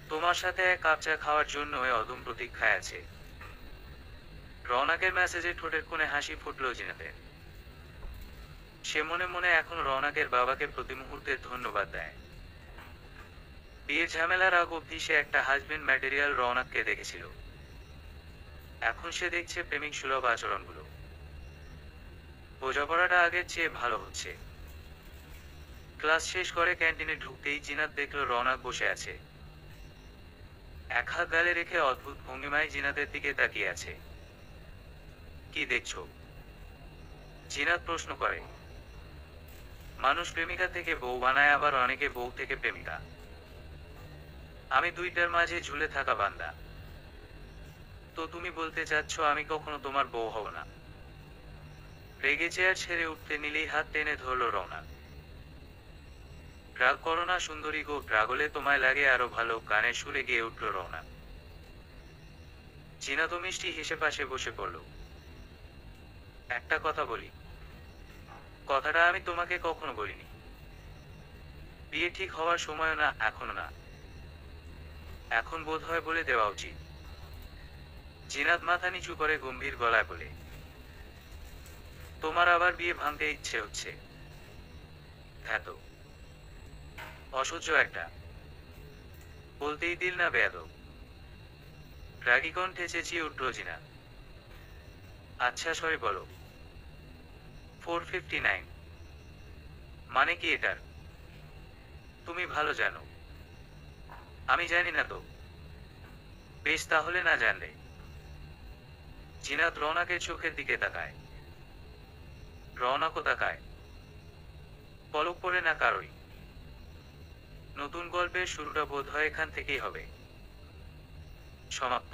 তোমার সাথে এক কাপ চা খাওয়ার জন্য অদম প্রতীক্ষায় আছে। রওনাকের মেসেজে ঠোঁটের কোণে হাসি ফুটল জিনাতের। সে মনে মনে এখন রওনাকের বাবাকে প্রতি মুহূর্তে ধন্যবাদ দেয়। বিয়ের ঝামেলার আগ অব্দি সে একটা হাজবেন্ড ম্যাটেরিয়াল রওনাককে দেখেছিল। এখন সে দেখছে প্রেমিক সুলভ আচরণগুলো। বোঝাপড়াটা আগের চেয়ে ভালো হচ্ছে। ক্লাস শেষ করে ক্যান্টিনে ঢুকতেই জিনাত দেখল রওনাক বসে আছে। এক হাত গালে রেখে অদ্ভুত ভঙ্গিমায় জিনাতের দিকে তাকিয়ে আছে। কি দেখছো? জিনাত প্রশ্ন করে। মানুষ প্রেমিকা থেকে বউ বানায়, আবার অনেকে বউ থেকে প্রেমিকা। আমি দুইটার মাঝে ঝুলে থাকা বান্দা। তো তুমি বলতে চাচ্ছ আমি কখনো তোমার বউ হব না? রেগে চেয়ার ছেড়ে উঠতে নিলেই হাত টেনে ধরল রওনাক। রাগ করো না সুন্দরী গো, রাগলে তোমায় লাগে আরো ভালো, গানের সুরে গিয়ে উঠল রওনাক। জিনাত মিষ্টি হেসে পাশে বসে পড়ল। একটা কথা বলি। কথাটা আমি তোমাকে কখনো বলিনি। বিয়ে ঠিক হওয়ার সময়ও না, এখনো না। এখন বোধ হয় বলে দেওয়া উচিত। জিনাত মাথা নিচু করে গম্ভীর গলায় বলে। তোমার আবার বিয়ে ভাঙতে ইচ্ছে হচ্ছে? ধ্যাত, অসহ্য একটা। বলতেই দিল না বেয়াদব। রাগী কণ্ঠে চেঁচিয়ে উঠল জিনাত। আচ্ছা সরি বলো। 459 মানে কি এটার? তুমি ভালো জানো। আমি জানি না তো। বেশ, তাহলে না জানলে। জিনাত রওনাকের চোখের দিকে তাকায়। রওনাকও তাকায়। পলক পড়ে না কারোই। নতুন গল্পের শুরুটা বোধহয় এখান থেকেই হবে। সমাপ্ত।